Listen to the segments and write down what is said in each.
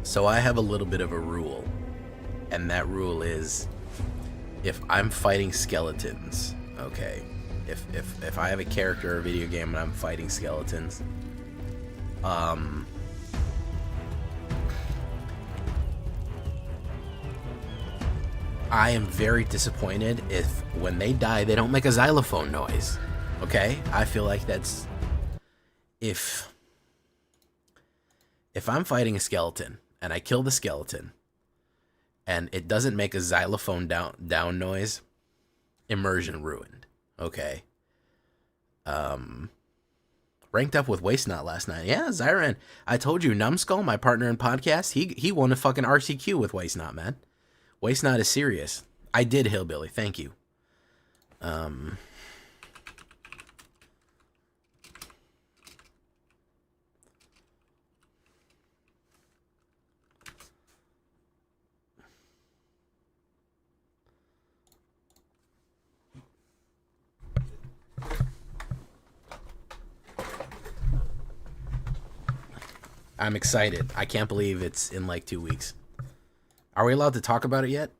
So I have a little bit of a rule, and that rule is if I'm fighting skeletons, okay, if I have a character or a video game and I'm fighting skeletons, I am very disappointed if when they die they don't make a xylophone noise. Okay? I feel like that's if I'm fighting a skeleton and I kill the skeleton and it doesn't make a xylophone down noise, immersion ruined. Okay. Ranked up with Waste Not last night. Yeah, Zyran. I told you, Numbskull, my partner in podcast, he won a fucking RCQ with Waste Not, man. Waste Not is serious. I did, Hillbilly. Thank you. I'm excited. I can't believe it's in like 2 weeks. Are we allowed to talk about it yet?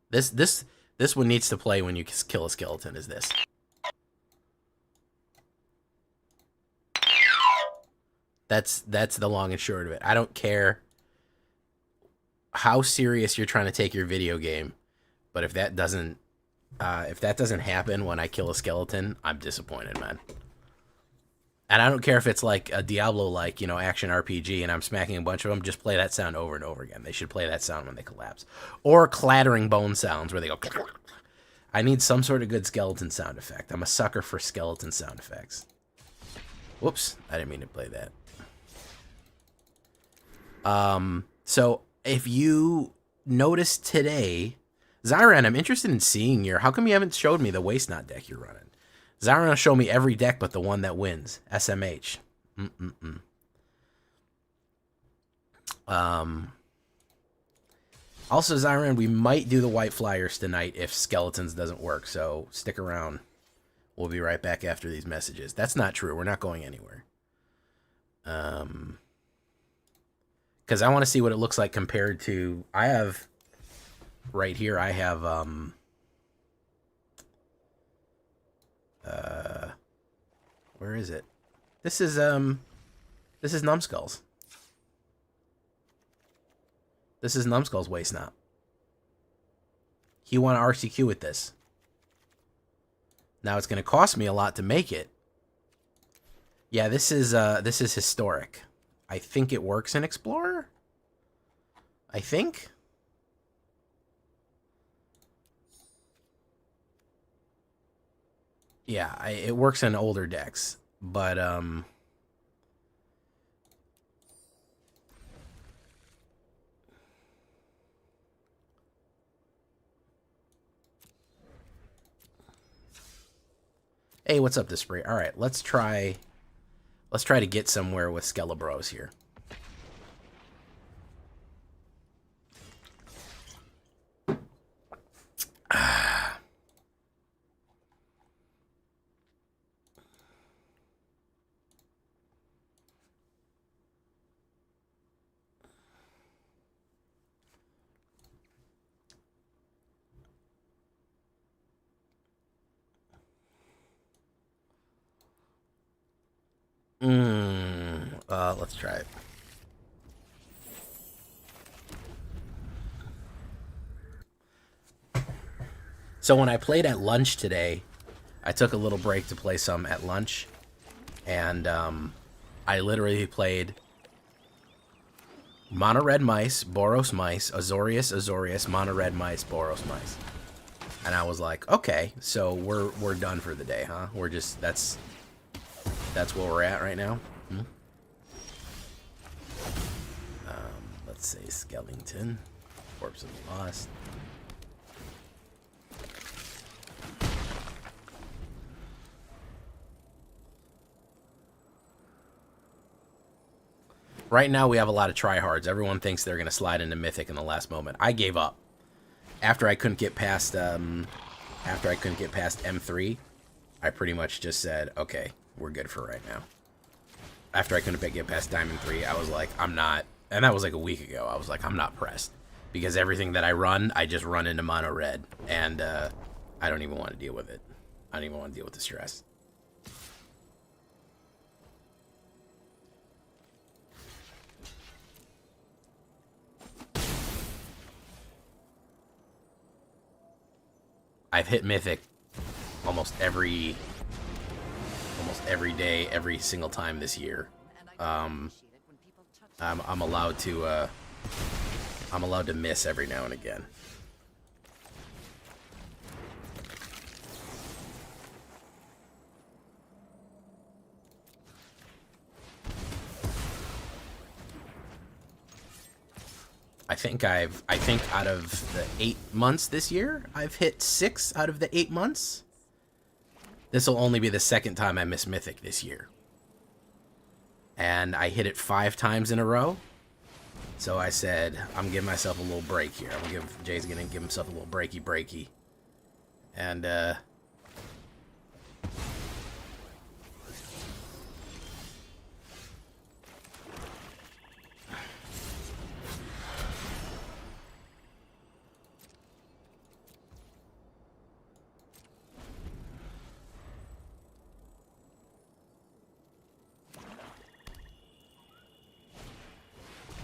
This one needs to play when you kill a skeleton. Is this? That's the long and short of it. I don't care how serious you're trying to take your video game, but if that doesn't happen when I kill a skeleton, I'm disappointed, man. And I don't care if it's like a Diablo-like, action RPG, and I'm smacking a bunch of them. Just play that sound over and over again. They should play that sound when they collapse, or clattering bone sounds where they go. I need some sort of good skeleton sound effect. I'm a sucker for skeleton sound effects. Whoops, I didn't mean to play that. So if you noticed today, Zyran, I'm interested in seeing how come you haven't showed me the Waste Not deck you're running? Zyran will show me every deck but the one that wins. SMH. Also, Zyran, we might do the White Flyers tonight if Skeletons doesn't work, so stick around. We'll be right back after these messages. That's not true. We're not going anywhere. Because I want to see what it looks like compared to... I have... Right here, I have... where is it? This is Numbskull's. This is Numbskull's Waste Not. He won an RCQ with this. Now it's going to cost me a lot to make it. Yeah, this is historic. I think it works in Explorer. I think. Yeah, it works in older decks, but hey, what's up, Disprey? All right, let's try to get somewhere with Skelebros here. Let's try it. So when I played at lunch today, I took a little break to play some at lunch, and I literally played Mono Red Mice, Boros Mice, Azorius, Mono Red Mice, Boros Mice. And I was like, okay, so we're done for the day, huh? We're just that's where we're at right now. Let's say Skellington, Corpse of the Lost. Right now we have a lot of tryhards. Everyone thinks they're going to slide into Mythic in the last moment. I gave up. After I couldn't get past after I couldn't get past M3, I pretty much just said, okay, we're good for right now. After I couldn't get past Diamond 3, I was like, I'm not, and that was like a week ago, I was like, I'm not pressed. Because everything that I run, I just run into mono red, and I don't even want to deal with it. I don't even want to deal with the stress. I've hit Mythic almost every day, every single time this year. I'm allowed to miss every now and again. I think out of the 8 months this year, I've hit 6 out of the 8 months. This will only be the second time I miss Mythic this year. And I hit it 5 times in a row. So I said, I'm giving myself a little break here. Jay's gonna give himself a little breaky. And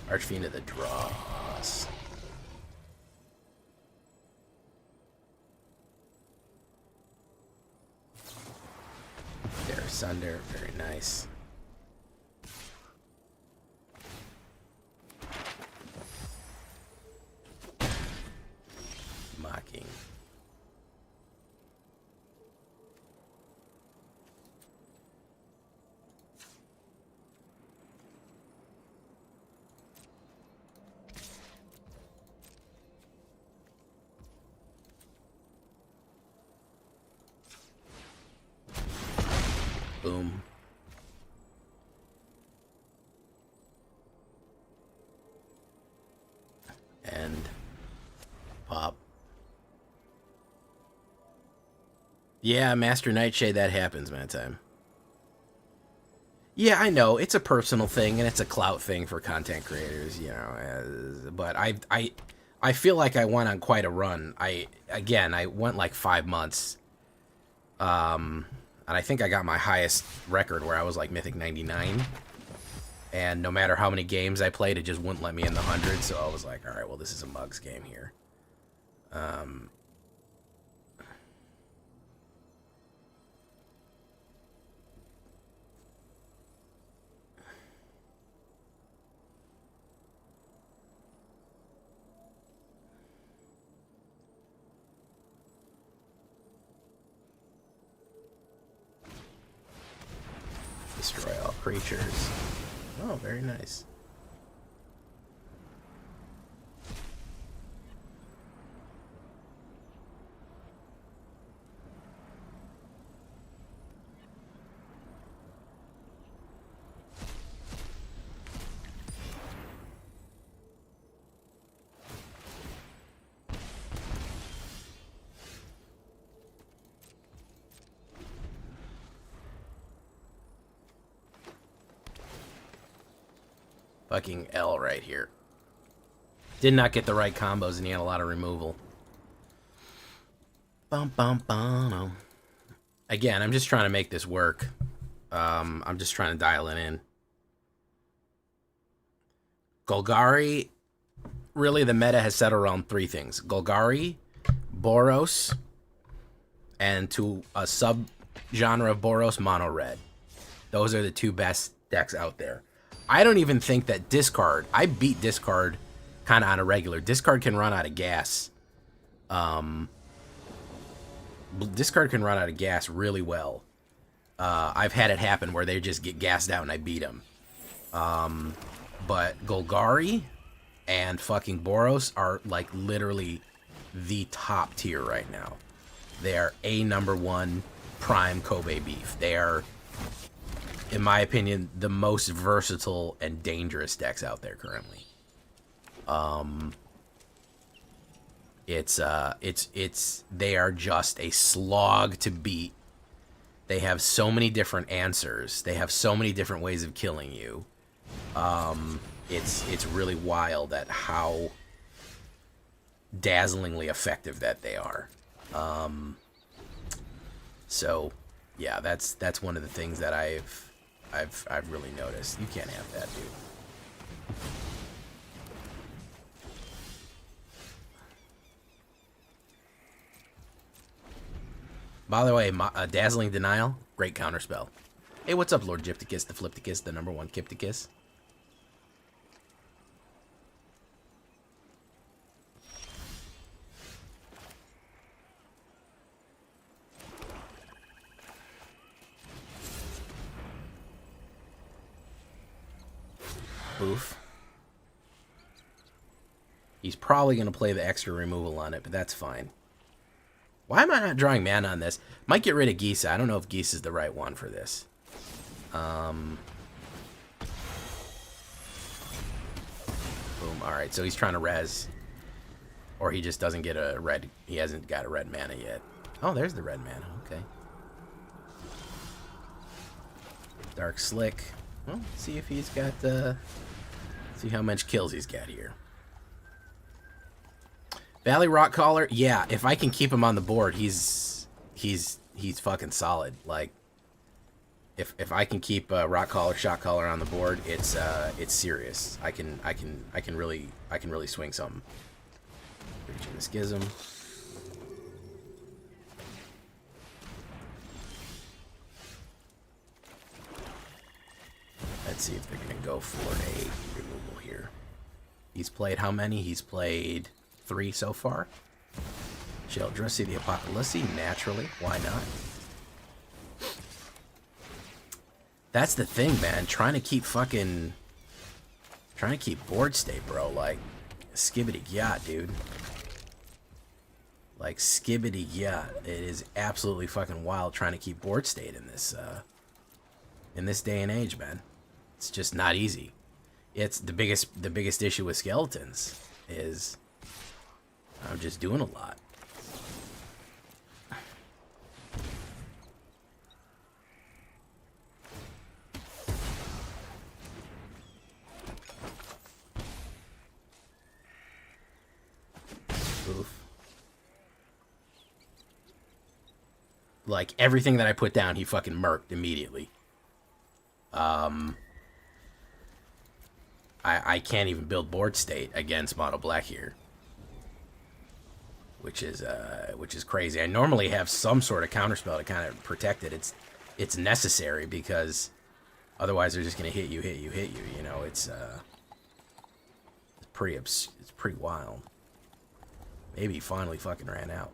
Archfiend of the Dross. There, Sunder, very nice. Mocking. Boom. And pop. Yeah, Master Nightshade, that happens, man. Time. Yeah, I know it's a personal thing and it's a clout thing for content creators, you know. But I feel like I went on quite a run. I went like 5 months. And I think I got my highest record where I was like Mythic 99. And no matter how many games I played, it just wouldn't let me in the hundreds. So I was like, all right, well, this is a mugs game here. Destroy all creatures. Oh, very nice. Fucking L right here. Did not get the right combos and he had a lot of removal. Bum bum bum. Again, I'm just trying to make this work. I'm just trying to dial it in. Golgari, really the meta has set around 3 things. Golgari, Boros, and to a sub-genre of Boros, Mono Red. Those are the 2 best decks out there. I don't even think that Discard, I beat Discard kind of on a regular. Discard can run out of gas. Discard can run out of gas really well. I've had it happen where they just get gassed out and I beat them. But Golgari and fucking Boros are like literally the top tier right now. They are #1 prime Kobe beef. They are, in my opinion, the most versatile and dangerous decks out there currently. They are just a slog to beat. They have so many different answers. They have so many different ways of killing you. It's really wild at how dazzlingly effective that they are. So yeah, that's one of the things that I've really noticed. You can't have that, dude. By the way, Dazzling Denial, great counterspell. Hey, what's up, Lord Gypticus, the Flipticus, the #1 Kipticus? Oof. He's probably going to play the extra removal on it, but that's fine. Why am I not drawing mana on this? Might get rid of Gisa. I don't know if Gisa is the right one for this. Boom. Alright, so he's trying to res. Or he just doesn't get a red. He hasn't got a red mana yet. Oh, there's the red mana. Okay. Dark Slick. Well, see if he's got, see how much kills he's got here. Valley Rockcaller, yeah, if I can keep him on the board, he's fucking solid. Like, if I can keep Rockcaller, Shockcaller on the board, it's serious. I can really swing something. Reaching the Schism. Let's see if they're gonna go for a removal here. He's played how many? He's played 3 so far. Sheldressy the Apocalypse, naturally. Why not? That's the thing, man. Trying to keep board state, bro. Like, skibbity yacht, dude. Like, skibbity yacht. It is absolutely fucking wild trying to keep board state in this day and age, man. It's just not easy. It's the biggest issue with skeletons is I'm just doing a lot. Oof. Like, everything that I put down, he fucking murked immediately. I can't even build board state against Mono Black here. Which is crazy. I normally have some sort of counterspell to kind of protect it. It's necessary because otherwise they're just gonna hit you. You know, it's pretty wild. Maybe he finally fucking ran out.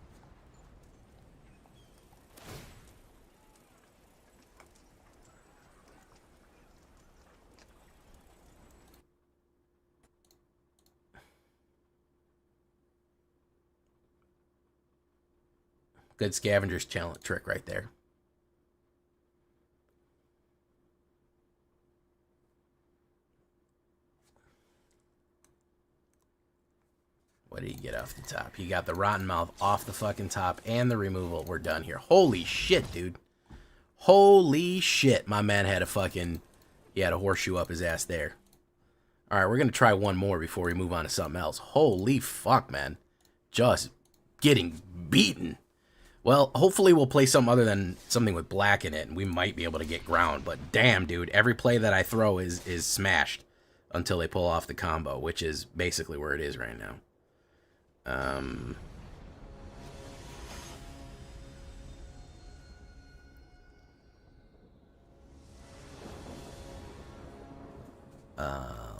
Good scavenger's challenge trick right there. What did he get off the top? He got the Rotten Mouth off the fucking top and the removal. We're done here. Holy shit, dude. Holy shit. My man had he had a horseshoe up his ass there. Alright, we're going to try one more before we move on to something else. Holy fuck, man. Just getting beaten. Well, hopefully we'll play something other than something with black in it, and we might be able to get ground. But damn, dude, every play that I throw is smashed until they pull off the combo, which is basically where it is right now.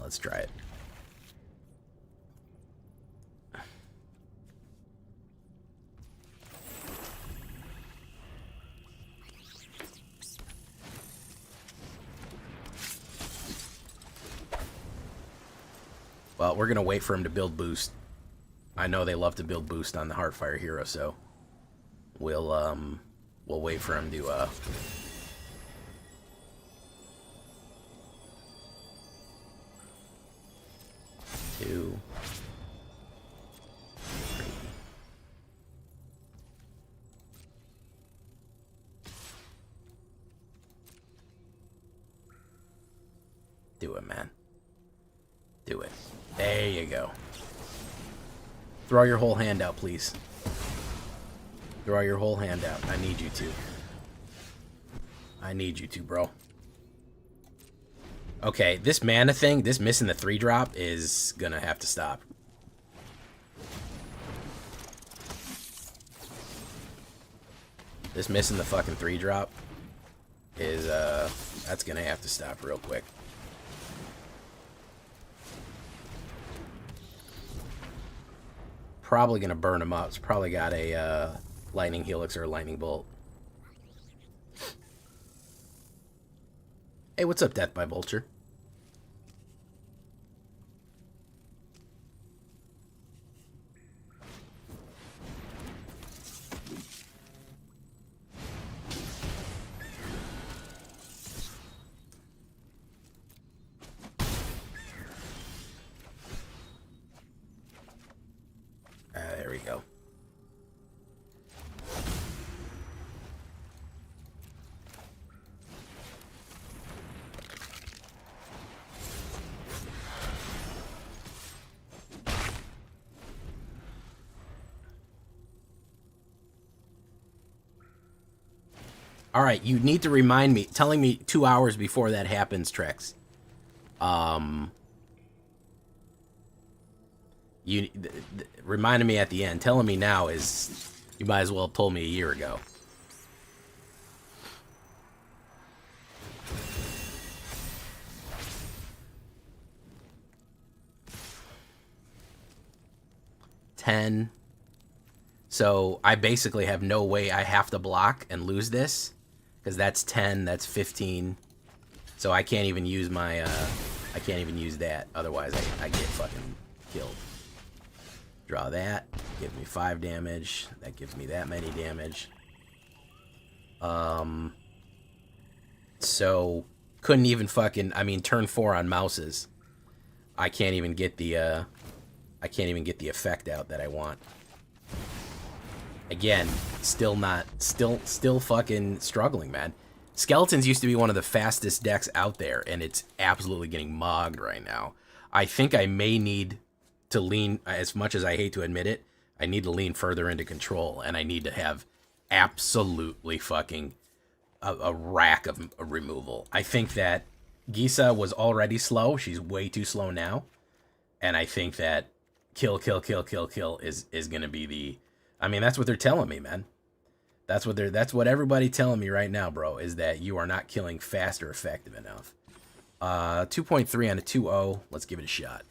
Let's try it. Well, we're going to wait for him to build boost. I know they love to build boost on the Heartfire hero, so we'll wait for him to 2, 3. Do it, man. Do it. There you go. Throw your whole hand out, please. Throw your whole hand out. I need you to. I need you to, bro. Okay, this mana thing, this missing the 3-drop is gonna have to stop. This missing the fucking 3-drop is, that's gonna have to stop real quick. Probably gonna burn him up. It's probably got a, lightning helix or a lightning bolt. Hey, what's up, Death by Vulture? There we go. All right, you need to remind me, telling me 2 hours before that happens, Trex. You reminded me at the end. Telling me now is, you might as well have told me a year ago. $10. So I basically have no way. I have to block and lose this. Because that's 10, that's 15. So I can't even use my, I can't even use that. Otherwise, I get fucking killed. Draw that. Gives me 5 damage. That gives me that many damage. So, couldn't even fucking, I mean, turn 4 on mouses. I can't even get the, I can't even get the effect out that I want. Again, still fucking struggling, man. Skeletons used to be one of the fastest decks out there, and it's absolutely getting mogged right now. I think I may need to lean, as much as I hate to admit it, I need to lean further into control, and I need to have absolutely fucking a rack of removal. I think that Gisa was already slow. She's way too slow now. And I think that kill is going to be the... I mean, that's what they're telling me, man. That's what everybody telling me right now, bro, is that you are not killing fast or effective enough. 2.3 on a 2-0. Let's give it a shot.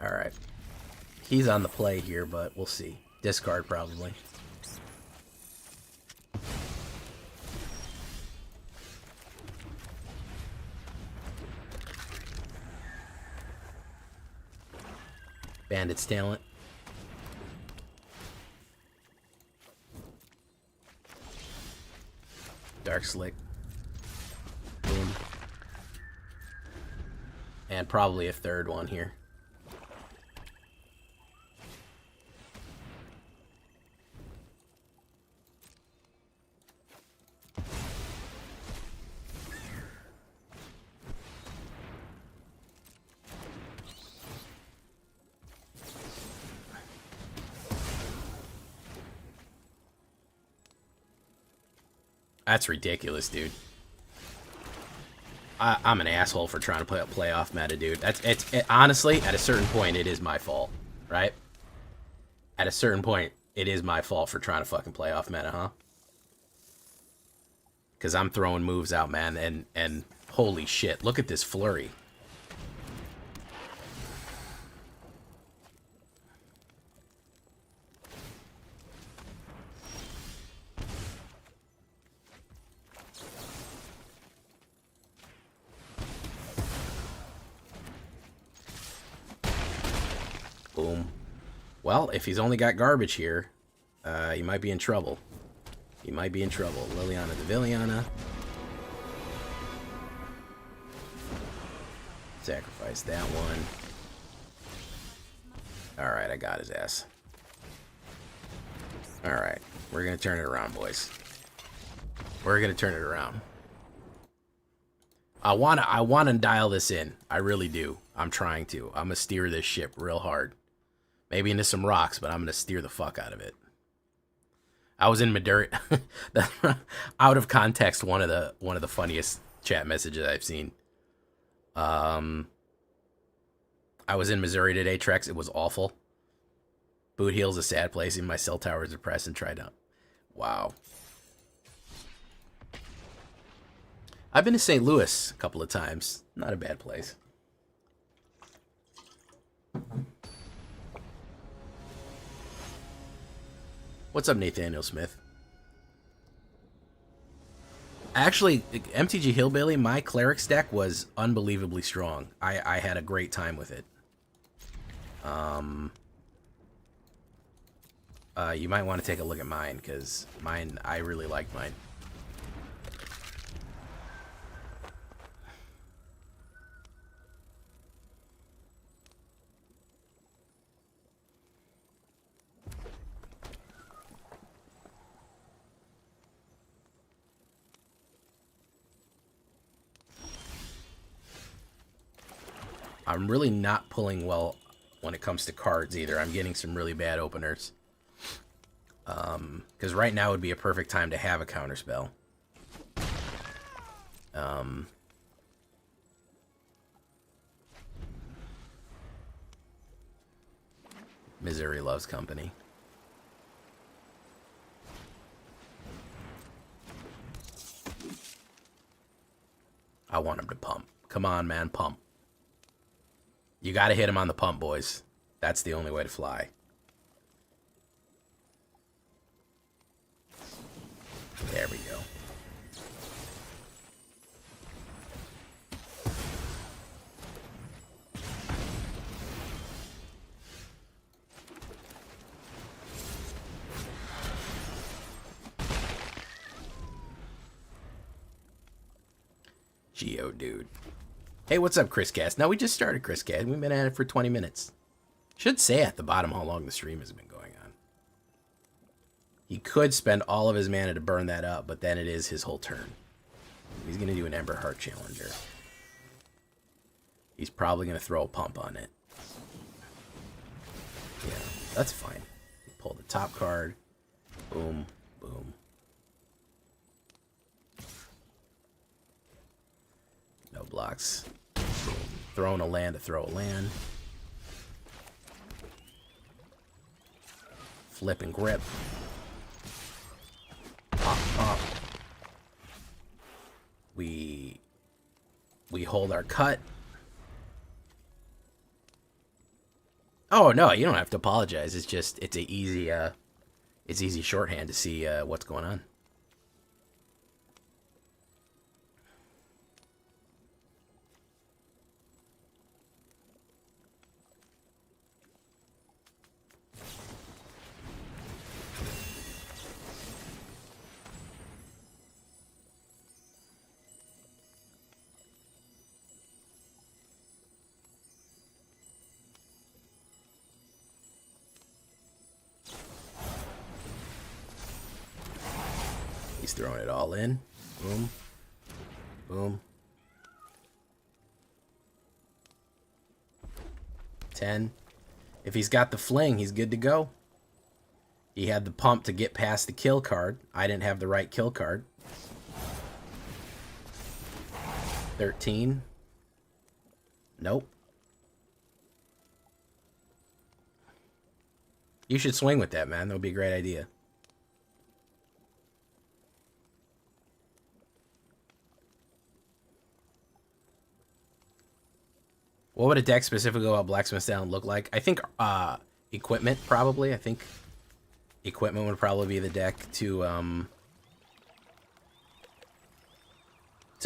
All right. He's on the play here, but we'll see. Discard, probably. Bandit's Talent. Dark Slick. Boom. And probably a third one here. That's ridiculous, dude. I'm an asshole for trying to play a playoff meta, dude. Honestly, at a certain point, it is my fault, right? At a certain point, it is my fault for trying to fucking playoff meta, huh? Because I'm throwing moves out, man, and holy shit, look at this flurry. Boom. Well, if he's only got garbage here, he might be in trouble. He might be in trouble. Liliana the Villainy. Sacrifice that one. Alright, I got his ass. Alright, we're going to turn it around, boys. We're going to turn it around. I wanna dial this in. I really do. I'm trying to. I'm going to steer this ship real hard. Maybe into some rocks, but I'm going to steer the fuck out of it. I was in Missouri. Out of context, one of the funniest chat messages I've seen. I was in Missouri today, Trex. It was awful. Boot Hill's a sad place. Even my cell tower is depressed and tried out. Wow. I've been to St. Louis a couple of times. Not a bad place. What's up, Nathaniel Smith? Actually, MTG Hillbilly, my Cleric's deck was unbelievably strong. I had a great time with it. You might want to take a look at mine, because mine, I really liked mine. I'm really not pulling well when it comes to cards either. I'm getting some really bad openers. Because right now would be a perfect time to have a counterspell. Missouri loves company. I want him to pump. Come on, man, pump. You gotta hit him on the pump, boys. That's the only way to fly. There we go. Geo, dude. Hey, what's up, Chris Cast? No, we just started, Chris Cast. We've been at it for 20 minutes. Should say at the bottom how long the stream has been going on. He could spend all of his mana to burn that up, but then it is his whole turn. He's going to do an Ember Heart Challenger. He's probably going to throw a pump on it. Yeah, that's fine. Pull the top card. Boom, boom. No blocks. Boom. Throwing a land to throw a land. Flip and grip. Pop, pop. We hold our cut. Oh no, you don't have to apologize. It's just it's easy shorthand to see what's going on. He's throwing it all in. Boom. Boom. 10. If he's got the fling, he's good to go. He had the pump to get past the kill card. I didn't have the right kill card. 13. Nope. You should swing with that, man. That would be a great idea. What would a deck specifically about Blacksmith Sound look like? I think equipment, probably. I think equipment would probably be the deck to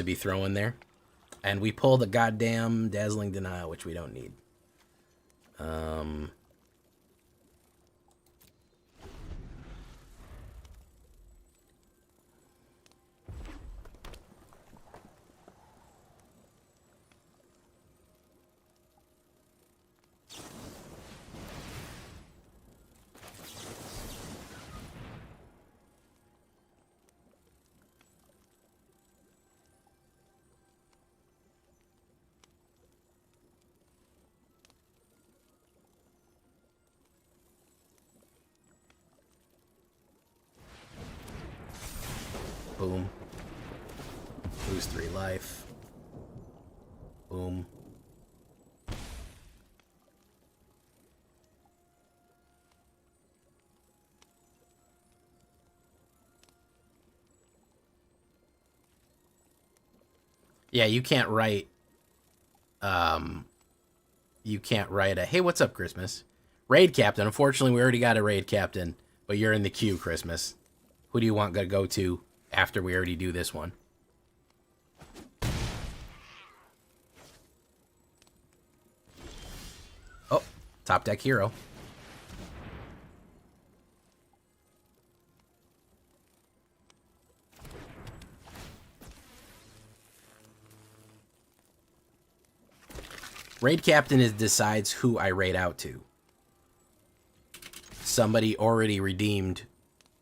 be thrown there. And we pull the goddamn Dazzling Denial, which we don't need. Boom. Lose 3 life. Boom. Yeah, you can't write a hey, what's up, Christmas? Raid captain. Unfortunately, we already got a raid captain, but you're in the queue, Christmas. Who do you want to go to after we already do this one? Oh, top deck hero. Raid captain decides who I raid out to. Somebody already redeemed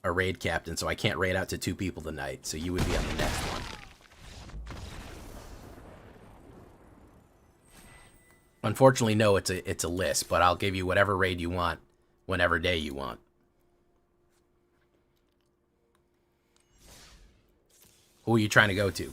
a raid captain, so I can't raid out to 2 people tonight, so you would be on the next one. Unfortunately, no, it's a list, but I'll give you whatever raid you want, whenever day you want. Who are you trying to go to?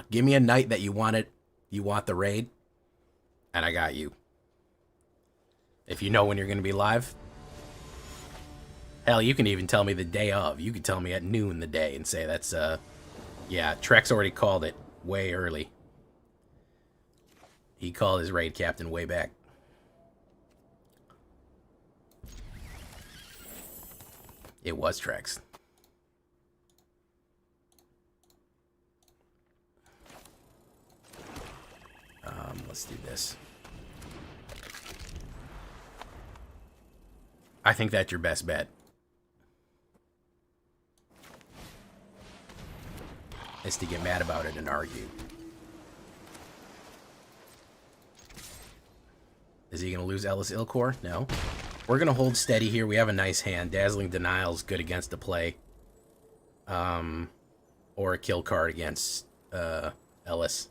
Give me a night that you want it. You want the raid, and I got you. If you know when you're going to be live. Hell, you can even tell me the day of. You could tell me at noon the day and say that's, yeah, Trex already called it way early. He called his raid captain way back. It was Trex. Let's do this. I think that's your best bet. Is to get mad about it and argue. Is he going to lose Ellis Ilcor? No. We're going to hold steady here. We have a nice hand. Dazzling Denial's good against the play. Or a kill card against Ellis.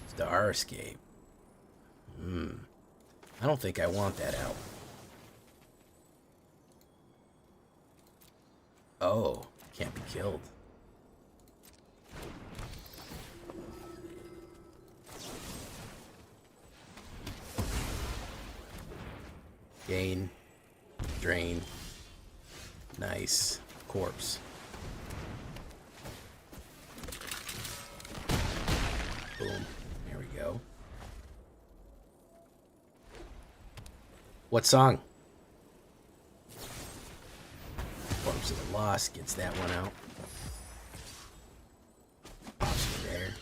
Star Escape. I don't think I want that out. Oh, can't be killed. Gain. Drain. Nice. Corpse. Boom. There we go. What song? Corpse of the Lost gets that one out. Pops it there.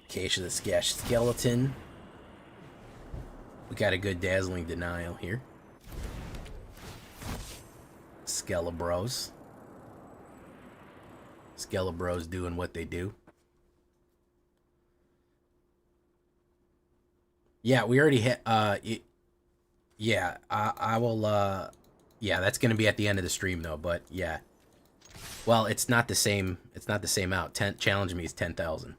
Cache of the Sketch Skeleton. We got a good Dazzling Denial here. Skelebros. Skelebros doing what they do. Yeah, we already hit, yeah, I will, yeah, that's going to be at the end of the stream, though, but, yeah. Well, it's not the same out. Challenge me is 10,000.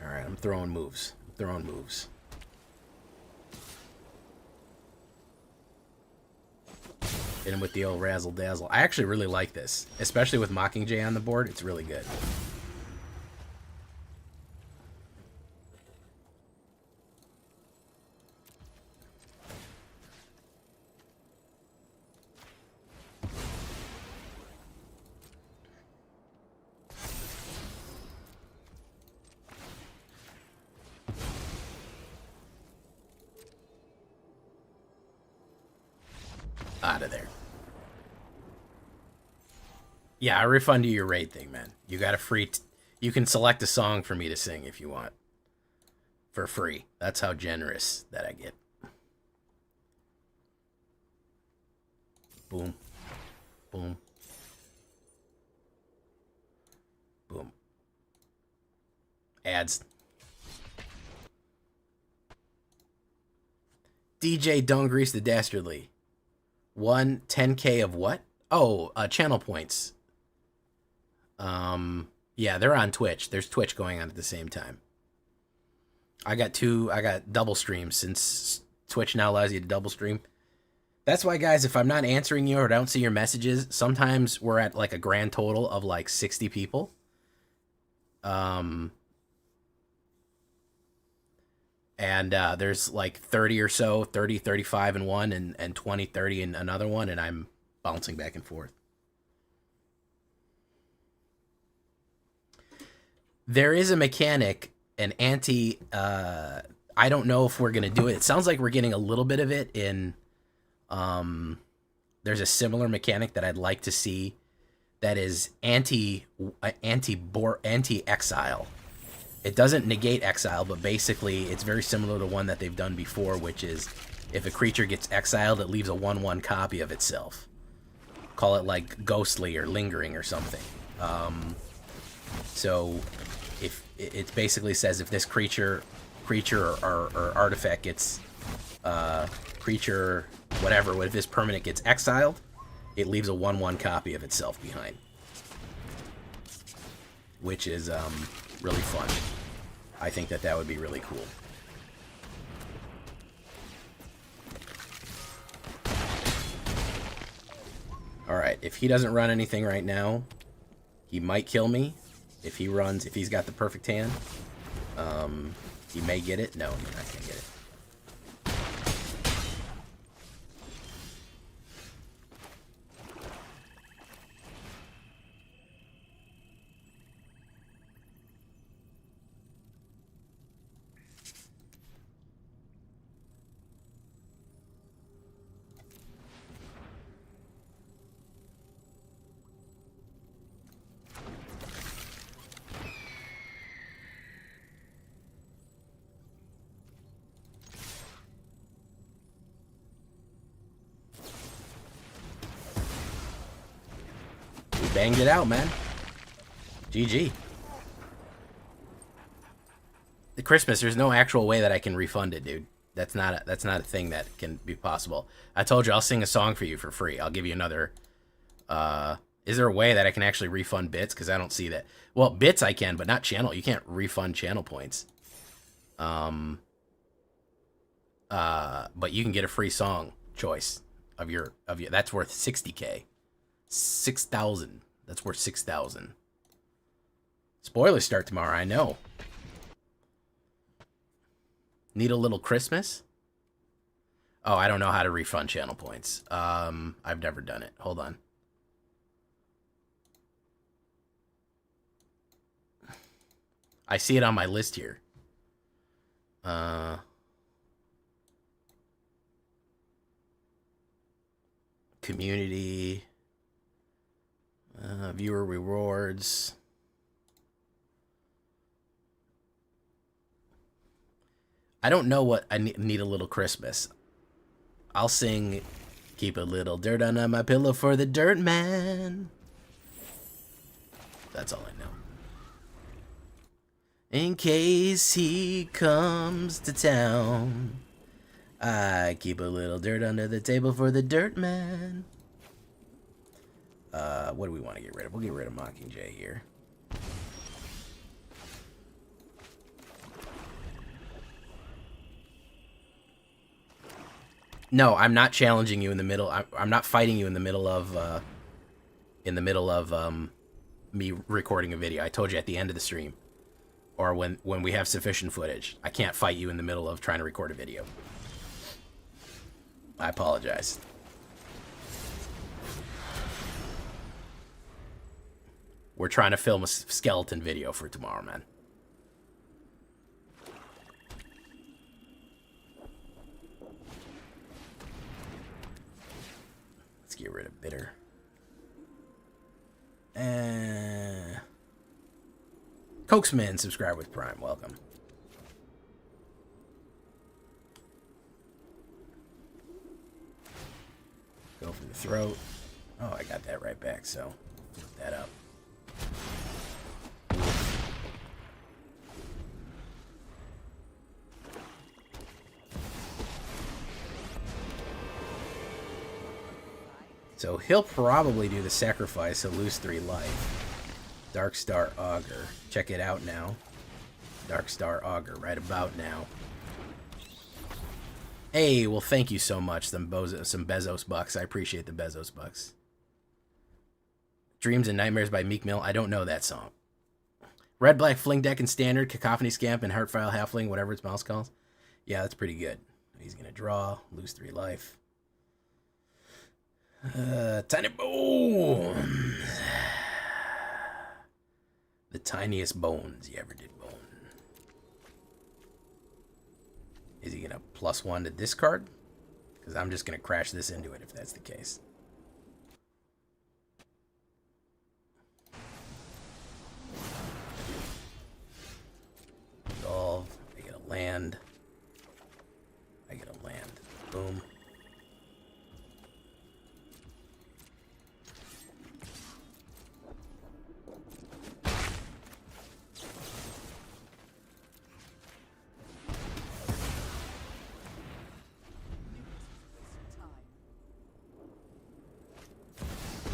Alright, I'm throwing moves. Hit him with the old Razzle Dazzle. I actually really like this, especially with Mockingjay on the board. It's really good. Out of there. Yeah, I refund you your raid thing, man. You got a free... you can select a song for me to sing if you want. for free. That's how generous that I get. Boom. Boom. Boom. Ads. DJ Don't Grease the Dastardly. 10K of what? Oh, channel points. Yeah, they're on Twitch. There's Twitch going on at the same time. I got double streams since Twitch now allows you to double stream. That's why, guys, if I'm not answering you or don't see your messages, sometimes we're at like a grand total of like 60 people. And there's like 30 or so, 30, 35 in one, and 20, 30 in another one, and I'm bouncing back and forth. There is a mechanic, an anti, I don't know if we're going to do it. It sounds like we're getting a little bit of it in, there's a similar mechanic that I'd like to see that is anti-exile. It doesn't negate exile, but basically it's very similar to one that they've done before, which is if a creature gets exiled, it leaves a 1/1 copy of itself. Call it like ghostly or lingering or something. So if it basically says if this creature or artifact gets creature whatever, if this permanent gets exiled, it leaves a 1/1 copy of itself behind, which is really fun. I think that would be really cool. Alright, if he doesn't run anything right now, he might kill me. If he runs, if he's got the perfect hand, he may get it. No, I can't get it. Banged it out, man. GG. The Christmas, there's no actual way that I can refund it, dude. That's not a thing that can be possible. I told you I'll sing a song for you for free. I'll give you another. Is there a way that I can actually refund bits? Because I don't see that. Well, bits I can, but not channel. You can't refund channel points. But you can get a free song choice of your. That's worth 60K. 6,000. That's worth 6,000. Spoilers start tomorrow, I know. Need a little Christmas? Oh, I don't know how to refund channel points. I've never done it. Hold on. I see it on my list here. Community. Viewer rewards. I don't know what I need a little Christmas. I'll sing Keep a Little Dirt Under My Pillow for the Dirt Man. That's all I know. In case he comes to town, I keep a little dirt under the table for the Dirt Man. What do we want to get rid of? We'll get rid of Mockingjay here. No, I'm not challenging you in the middle. I'm not fighting you in the middle of me recording a video. I told you at the end of the stream, or when we have sufficient footage. I can't fight you in the middle of trying to record a video. I apologize. We're trying to film a skeleton video for tomorrow, man. Let's get rid of bitter. Coaxman, subscribe with Prime. Welcome. throat. Oh, I got that right back, so flip that up. So he'll probably do the sacrifice. He'll lose 3 life. Dark Star Augur. Check it out now. Dark Star Augur right about now. Hey, well, thank you so much, some Bezos bucks. I appreciate the Bezos bucks. Dreams and Nightmares by Meek Mill. I don't know that song. Red, Black, Fling Deck and Standard, Cacophony Scamp, and Heartfile Halfling, whatever its mouse calls. Yeah, that's pretty good. He's going to draw, lose 3 life. Tiny Bones. The tiniest bones you ever did bone. Is he going to +1 to discard? Because I'm just going to crash this into it if that's the case. Resolve. I get a land. I get a land. Boom.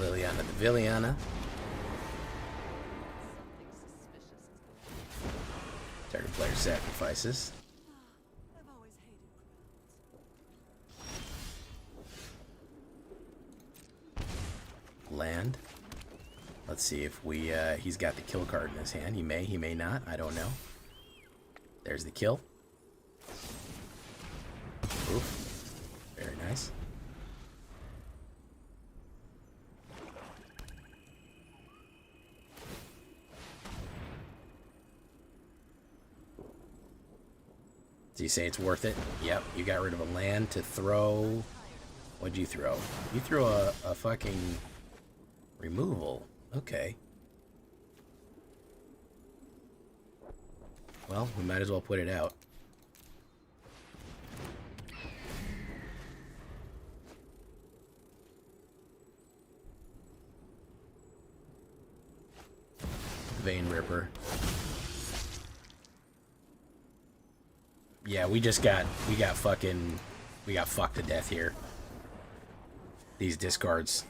Liliana the Villiana. Target player sacrifices. Land. Let's see if we he's got the kill card in his hand. He may not. I don't know. There's the kill. Oof. Very nice. Do you say it's worth it? Yep, you got rid of a land to throw. What'd you throw? You threw a fucking removal. Okay. Well, we might as well put it out. Vein Ripper. Yeah, we got fucked to death here. These discards.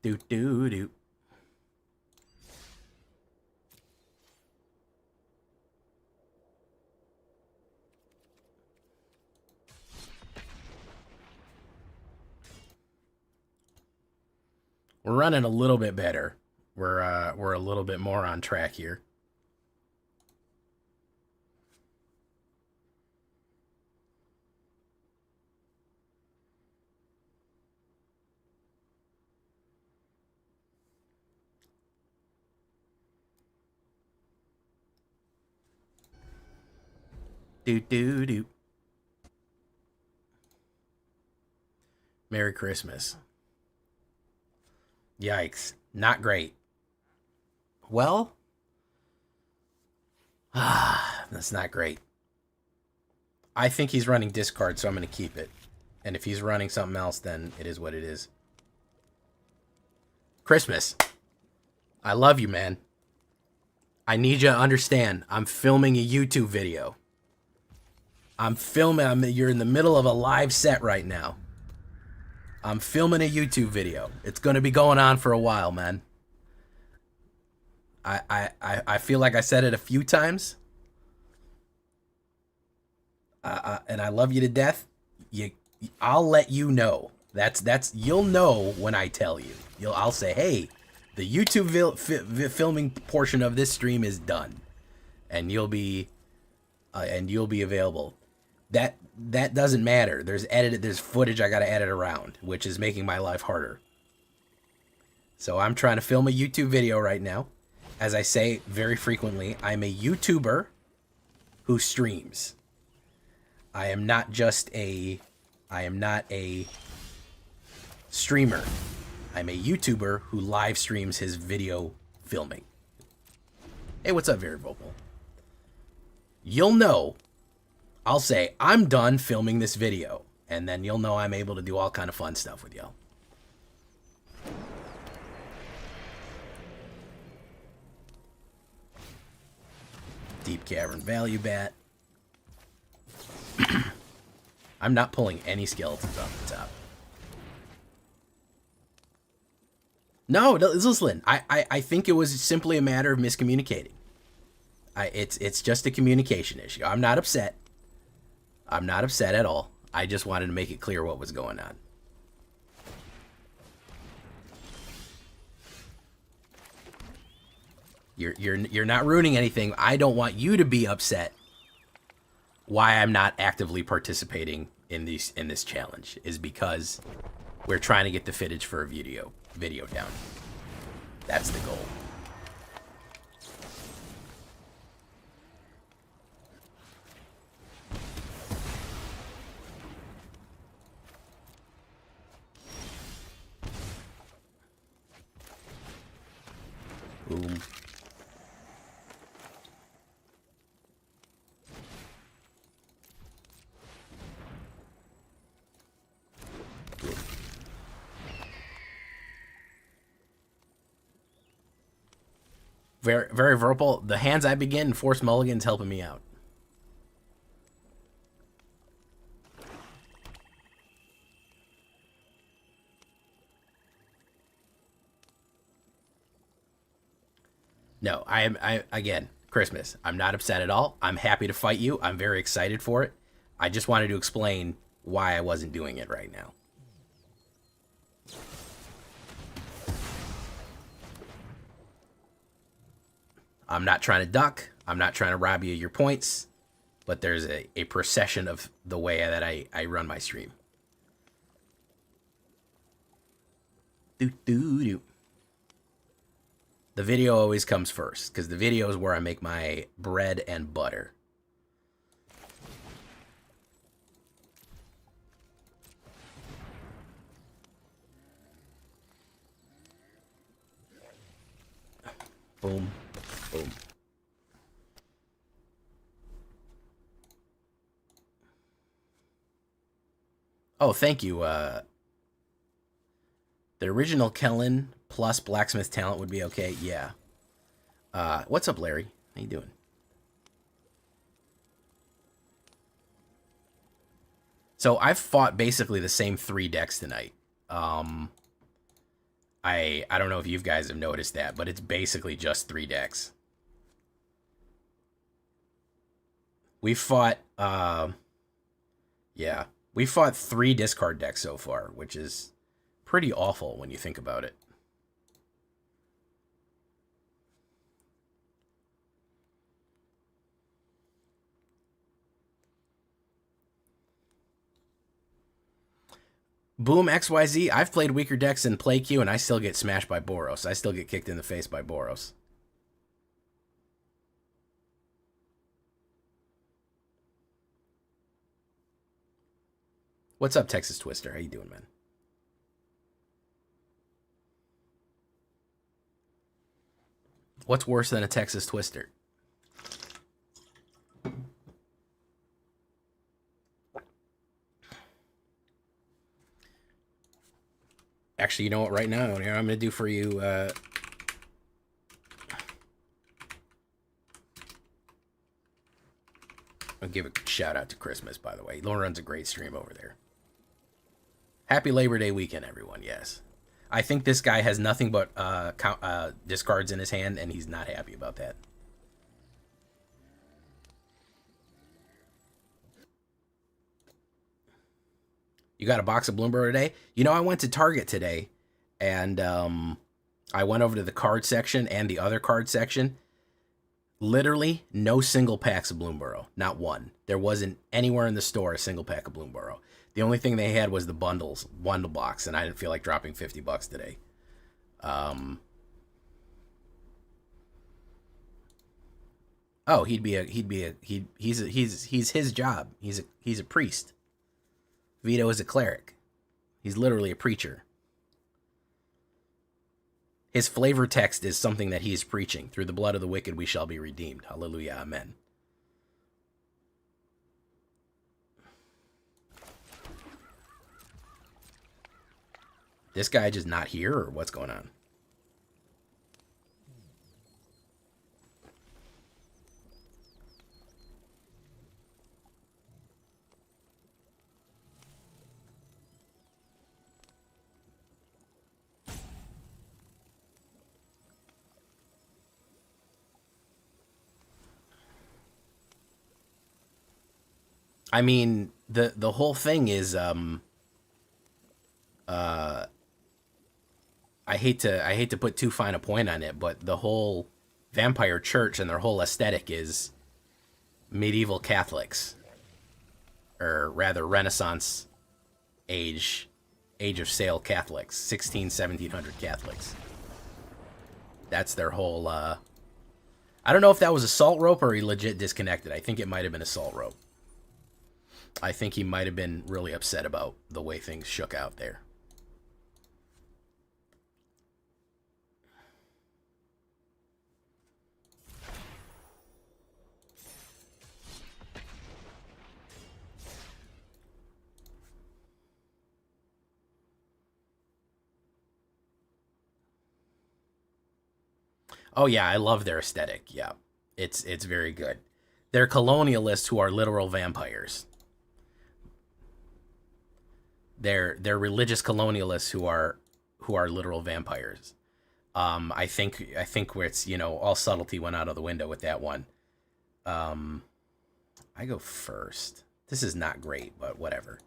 Do. We're running a little bit better. We're a little bit more on track here. Do. Merry Christmas. Yikes. Not great. Well, that's not great. I think he's running discard, so I'm going to keep it. And if he's running something else, then it is what it is. Christmas. I love you, man. I need you to understand. I'm filming a YouTube video. You're in the middle of a live set right now. I'm filming a YouTube video. It's going to be going on for a while, man. I feel like I said it a few times. And I love you to death. I'll let you know. You'll know when I tell you. I'll say, hey, the YouTube filming portion of this stream is done, and you'll be available. That doesn't matter. There's footage I gotta edit around, which is making my life harder. So I'm trying to film a YouTube video right now. As I say very frequently, I'm a YouTuber who I am not a streamer. I'm a YouTuber who live streams his video filming. Hey, what's up, Very Vocal? You'll know, I'll say, I'm done filming this video, and then you'll know I'm able to do all kind of fun stuff with y'all. Deep Cavern Value Bat. I'm not pulling any skeletons off the top. No, listen, I think it was simply a matter of miscommunicating. It's just a communication issue. I'm not upset. I'm not upset at all. I just wanted to make it clear what was going on. You're not ruining anything. I don't want you to be upset. Why I'm not actively participating in this challenge is because we're trying to get the footage for a video down. That's the goal. Boom. Very, very verbal. The hands I begin, Force Mulligan's helping me out. No, again, Christmas. I'm not upset at all. I'm happy to fight you. I'm very excited for it. I just wanted to explain why I wasn't doing it right now. I'm not trying to duck. I'm not trying to rob you of your points. But there's a procession of the way that I run my stream. The video always comes first, because the video is where I make my bread and butter. Boom. Boom. Oh, thank you. The original Kellen plus Blacksmith Talent would be okay. Yeah. What's up, Larry? How you doing? So I've fought basically the same 3 decks tonight. I don't know if you guys have noticed that, but it's basically just 3 decks. We fought, yeah, we fought 3 discard decks so far, which is pretty awful when you think about it. Boom XYZ, I've played weaker decks in play queue, and I still get smashed by Boros. I still get kicked in the face by Boros. What's up, Texas Twister? How you doing, man? What's worse than a Texas Twister? Actually, you know what? Right now, I'm going to do for you. I'll give a shout out to Christmas, by the way. He runs a great stream over there. Happy Labor Day weekend, everyone. Yes. I think this guy has nothing but discards in his hand, and he's not happy about that. You got a box of Bloomburrow today? You know, I went to Target today, and I went over to the card section and the other card section. Literally no single packs of Bloomburrow. Not one. There wasn't anywhere in the store a single pack of Bloomburrow. The only thing they had was the bundle box, and I didn't feel like dropping $50 today. Oh, he's his job. He's a priest. Vito is a cleric. He's literally a preacher. His flavor text is something that he is preaching. Through the blood of the wicked we shall be redeemed. Hallelujah, amen. This guy just not here, or what's going on? I mean, the whole thing is I hate to put too fine a point on it, but the whole vampire church and their whole aesthetic is medieval Catholics, or rather Renaissance age of sail Catholics, 1700 Catholics. That's their whole I don't know if that was a salt rope or he legit disconnected. I think it might have been a salt rope. I think he might have been really upset about the way things shook out there. Oh yeah, I love their aesthetic. Yeah, it's very good. They're colonialists who are literal vampires. They're religious colonialists who are literal vampires. I think where it's, you know, all subtlety went out of the window with that one. I go first. This is not great, but whatever.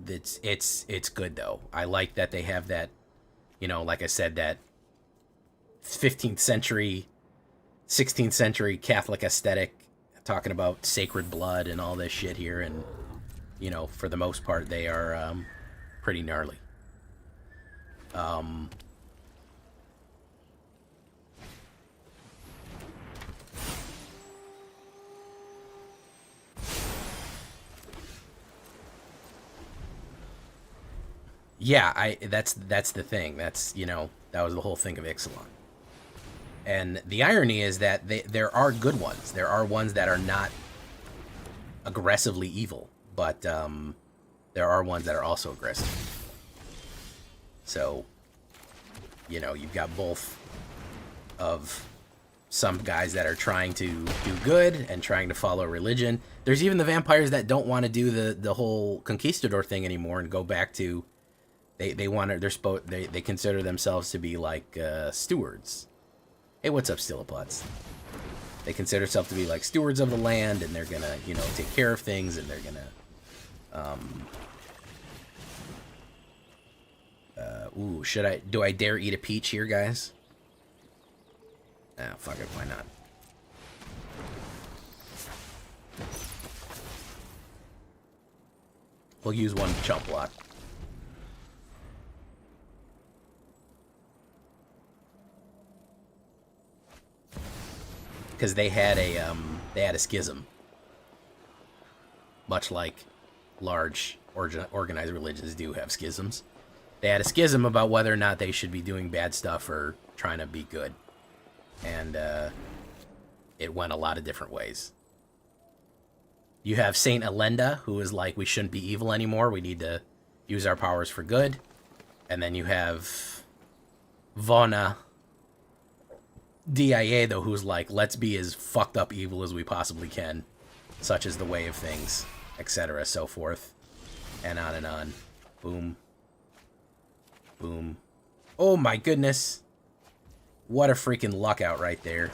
It's good though. I like that they have that, you know, like I said, that 15th century, 16th century Catholic aesthetic, talking about sacred blood and all this shit here, and you know, for the most part, they are pretty gnarly. Yeah, that's the thing. That's, you know, that was the whole thing of Ixalan. And the irony is that there are good ones. There are ones that are not aggressively evil, but there are ones that are also aggressive. So, you know, you've got both of some guys that are trying to do good and trying to follow religion. There's even the vampires that don't want to do the whole conquistador thing anymore and go back to, they consider themselves to be like stewards. Hey, what's up, Stillapots? They consider themselves to be like stewards of the land, and they're gonna, you know, take care of things, and they're gonna ooh, do I dare eat a peach here, guys? Ah, fuck it, why not? We'll use one chump block. Because they had a schism, much like large organized religions do have schisms. They had a schism about whether or not they should be doing bad stuff or trying to be good, and it went a lot of different ways. You have Saint Elenda, who is like, we shouldn't be evil anymore, we need to use our powers for good. And then you have Vona DIA, though, who's like, let's be as fucked up evil as we possibly can, such as the way of things, etc., so forth, and on and on. Boom. Boom. Oh my goodness. What a freaking luck out right there.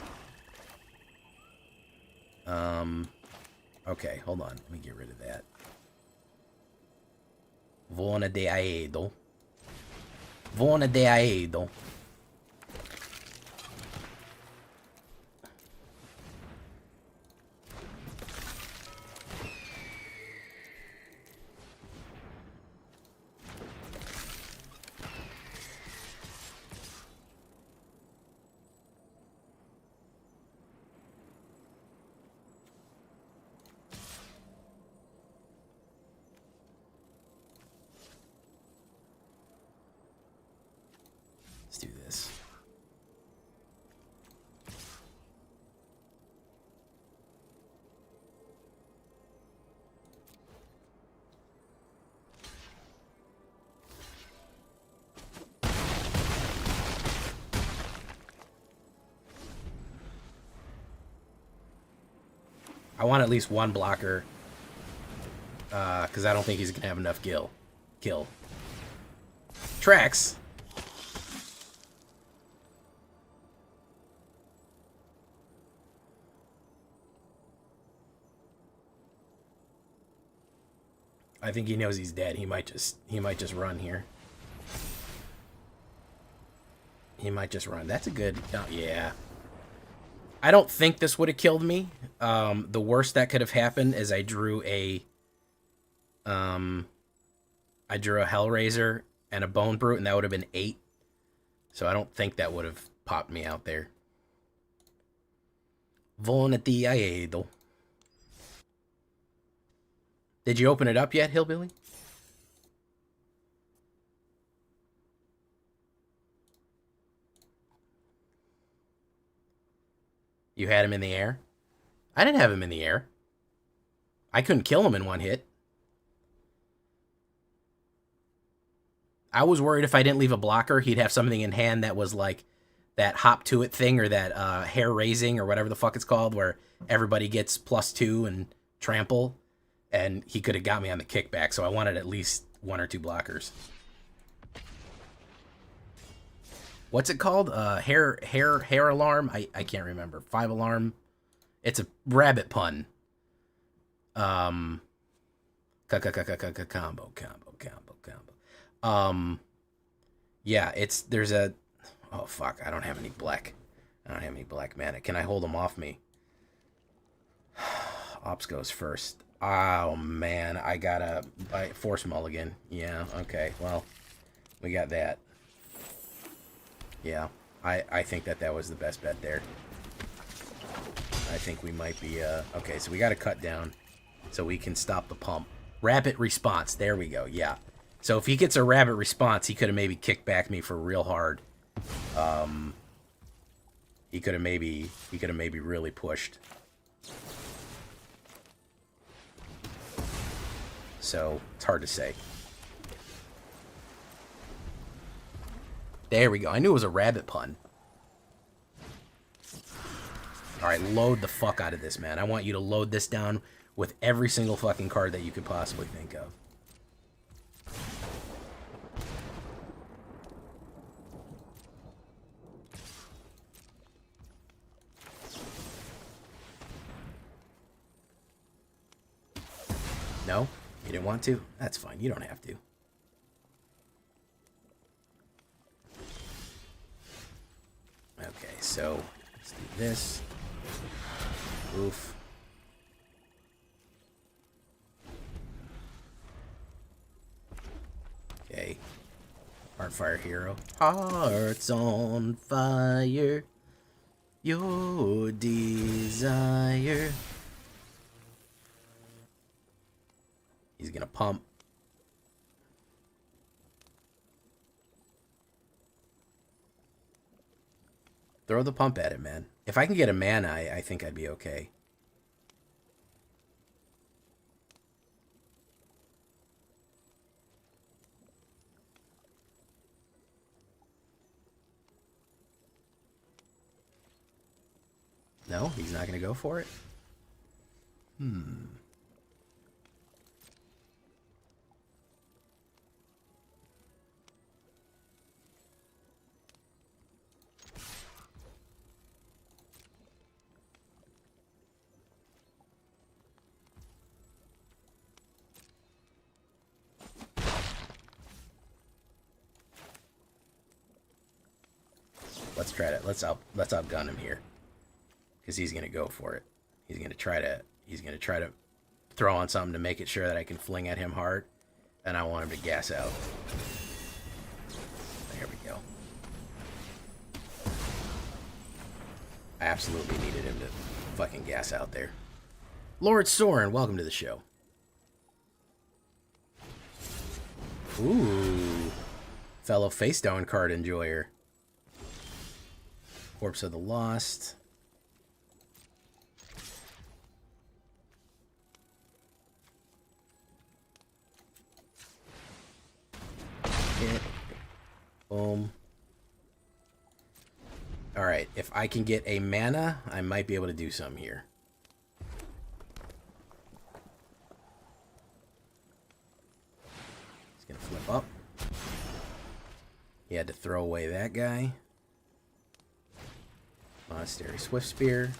Okay, hold on. Let me get rid of that. Vona de Aedo. Vona de Aedo. I want at least one blocker. Because I don't think he's going to have enough kill. Tracks. I think he knows he's dead. He might just run here. He might just run. That's a good... Oh, yeah. I don't think this would have killed me. The worst that could have happened is I drew a Hellraiser and a Bone Brute, and that would have been 8. So I don't think that would have popped me out there. Volnati Aedo. Did you open it up yet, Hillbilly? You had him in the air? I didn't have him in the air. I couldn't kill him in one hit. I was worried if I didn't leave a blocker, he'd have something in hand that was like that hop to it thing, or that hair raising, or whatever the fuck it's called, where everybody gets +2 and trample, and he could have got me on the kickback, so I wanted at least 1 or 2 blockers. What's it called? Hair alarm? I can't remember. 5 alarm. It's a rabbit pun. Combo. Yeah, there's a... Oh, fuck. I don't have any black. I don't have any black mana. Can I hold them off me? Ops goes first. Oh, man. I gotta... Force mulligan. Yeah, okay. Well, we got that. Yeah, I think that was the best bet there. I think we might be... Okay, so we gotta cut down so we can stop the pump. Rapid response. There we go. Yeah. So if he gets a rapid response, he could have maybe kicked back me for real hard. He could have maybe really pushed. So it's hard to say. There we go. I knew it was a rabbit pun. Alright, load the fuck out of this, man. I want you to load this down with every single fucking card that you could possibly think of. No? You didn't want to? That's fine. You don't have to. Okay, so let's do this. Oof. Okay. Heartfire Hero. Hearts on fire. Your desire. He's gonna pump. Throw the pump at it, man. If I can get a mana, I think I'd be okay. No, he's not going to go for it? Let's try to let's outgun him here, because he's gonna go for it. He's gonna try to throw on something to make it sure that I can fling at him hard, and I want him to gas out. There we go. I absolutely needed him to fucking gas out there. Lord Soren, welcome to the show. Ooh, fellow face down card enjoyer. Corpse of the Lost. Hit. Boom. Alright, if I can get a mana, I might be able to do something here. gonna flip up. He had to throw away that guy. Monastery Swift Spear.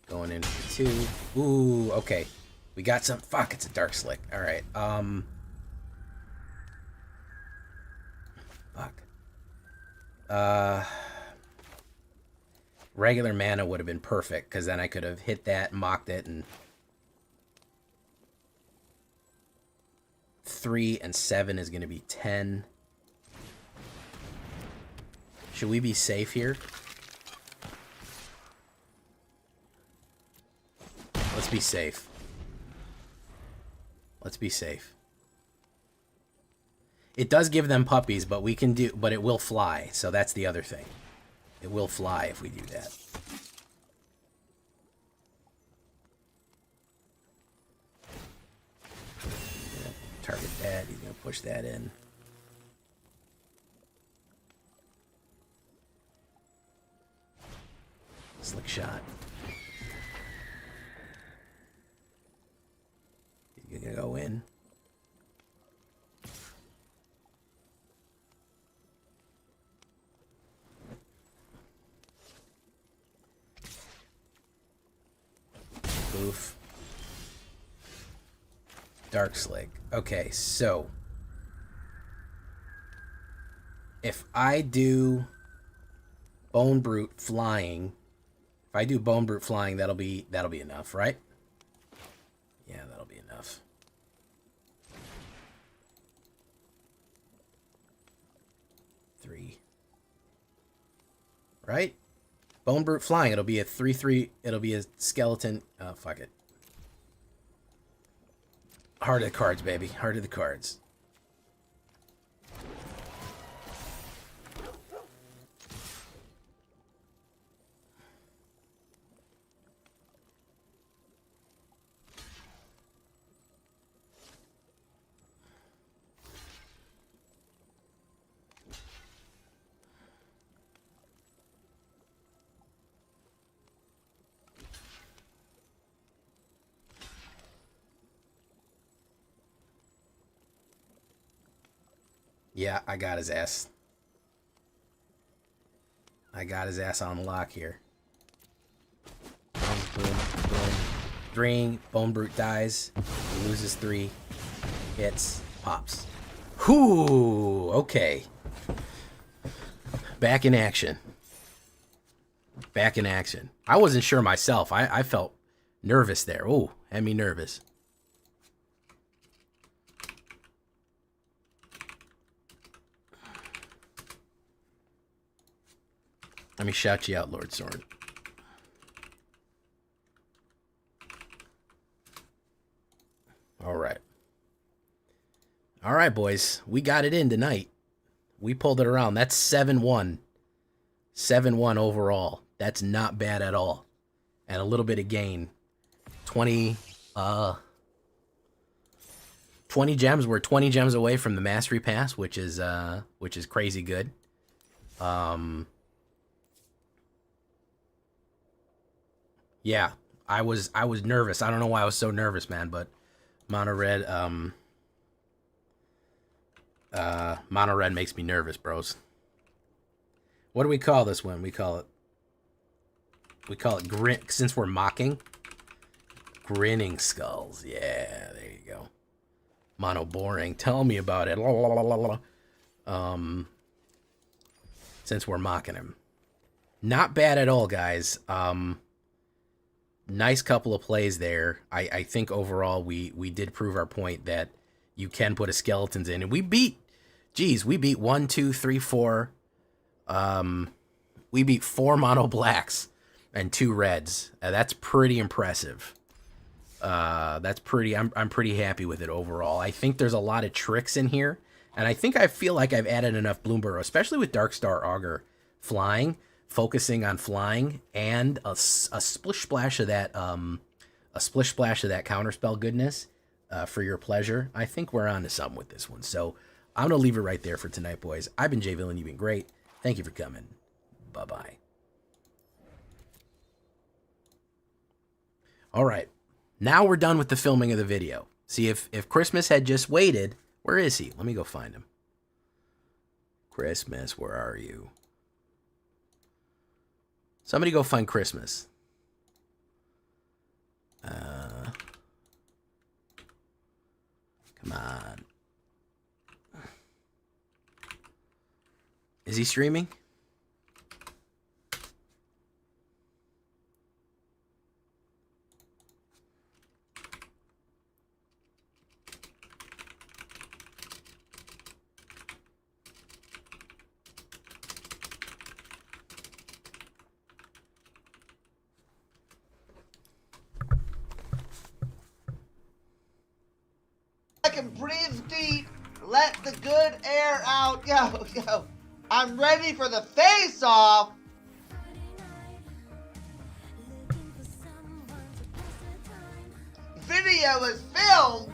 Going in for 2. Ooh, okay. We got some. Fuck, it's a Dark Slick. Alright, fuck. Regular mana would have been perfect, because then I could have hit that, mocked it, and 3 and 7 is going to be 10. Should we be safe here? Let's be safe. Let's be safe. It does give them puppies, but we can do, but it will fly, so that's the other thing. It will fly if we do that. Target that. He's going to push that in. Slick shot. He's going to go in. Boof. Dark Slick. Okay, so if I do Bone Brute flying, that'll be enough, right? Yeah, that'll be enough. Three. Right? Bone Brute flying, it'll be a 3/3, it'll be a skeleton. Oh, fuck it. Heart of the cards, baby. Heart of the cards. Yeah, I got his ass. I got his ass on lock here. Boom, boom, boom. Drain. Bone Brute dies. He loses 3. Hits. Pops. Whoo! Okay. Back in action. Back in action. I wasn't sure myself. I felt nervous there. Ooh, had me nervous. Let me shout you out, Lord Soren. All right. All right, boys. We got it in tonight. We pulled it around. That's 7-1. 7-1 overall. That's not bad at all. And a little bit of gain. 20 gems. We're 20 gems away from the Mastery Pass, which is crazy good. Yeah, I was nervous. I don't know why I was so nervous, man, but Mono Red makes me nervous, bros. What do we call this one? We call it grin, since we're mocking. Grinning Skulls. Yeah, there you go. Mono Boring. Tell me about it. Since we're mocking him. Not bad at all, guys. Nice couple of plays there. I think overall we did prove our point that you can put a skeletons in. And we beat 1, 2, 3, 4. We beat 4 mono blacks and 2 reds. That's pretty impressive. I'm pretty happy with it overall. I think there's a lot of tricks in here. And I feel like I've added enough Bloomburrow, especially with Darkstar Augur flying. Focusing on flying and a splish splash of that counterspell goodness for your pleasure. I think we're on to something with this one. So I'm gonna leave it right there for tonight, boys. I've been Jay Villainy. You've been great. Thank you for coming. Bye bye. All right, now we're done with the filming of the video. See, if Christmas had just waited, Where is he? Let me go find him. Christmas, where are you? Somebody go find Christmas. Come on. Is he streaming? I can breathe deep, let the good air out. Yo, I'm ready for the face-off. Video is filmed.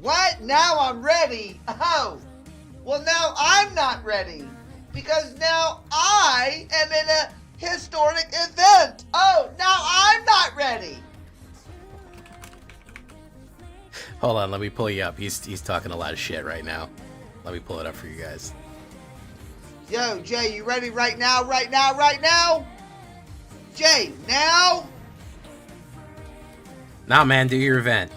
What? Now I'm ready. Oh, well now I'm not ready because now I am in a historic event. Oh, now I'm not ready. Hold on, let me pull you up. He's talking a lot of shit right now. Let me pull it up for you guys. Yo, Jay, you ready right now? Right now? Jay, now? Nah, man, do your event.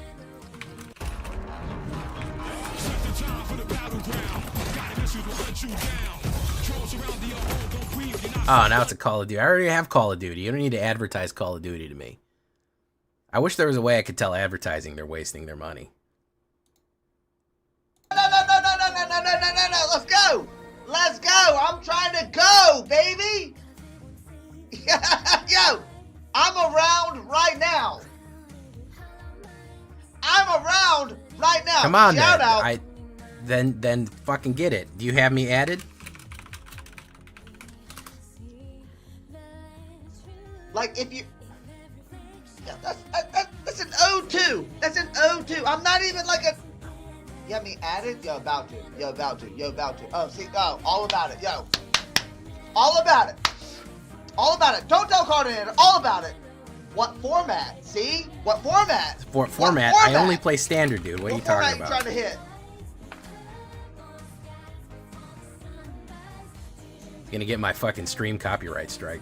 Oh, now it's a Call of Duty. I already have Call of Duty. You don't need to advertise Call of Duty to me. I wish there was a way I could tell advertising they're wasting their money. No. Let's go. I'm trying to go, baby. Yo, I'm around right now. Come on, Shout then. out. Then fucking get it. Do you have me added? Like if you, yeah, that's an O2. That's an O2. I'm not even like a. You have me added? Yo, about to. Oh, see, all about it. Yo, all about it. Don't tell Coordinator. All about it. What format? See? What format? Format? I only play standard, dude. What are you talking about? Trying to hit? Gonna get my fucking stream copyright strike.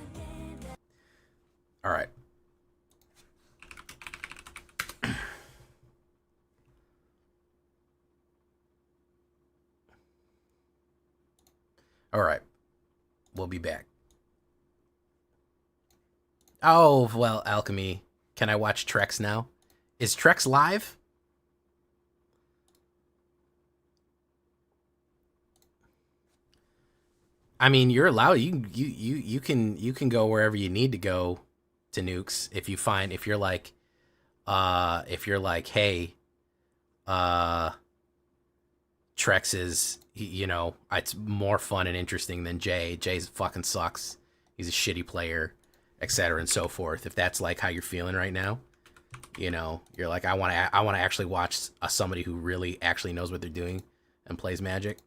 All right. All right. We'll be back. Oh, well, Alchemy. Can I watch Trex now? Is Trex live? I mean, you're allowed. You can go wherever you need to go to nukes if you're like, hey, Trex is, it's more fun and interesting than Jay. Jay's fucking sucks. He's a shitty player, etc. and so forth. If that's like how you're feeling right now, you're like, I want to actually watch somebody who really actually knows what they're doing and plays Magic.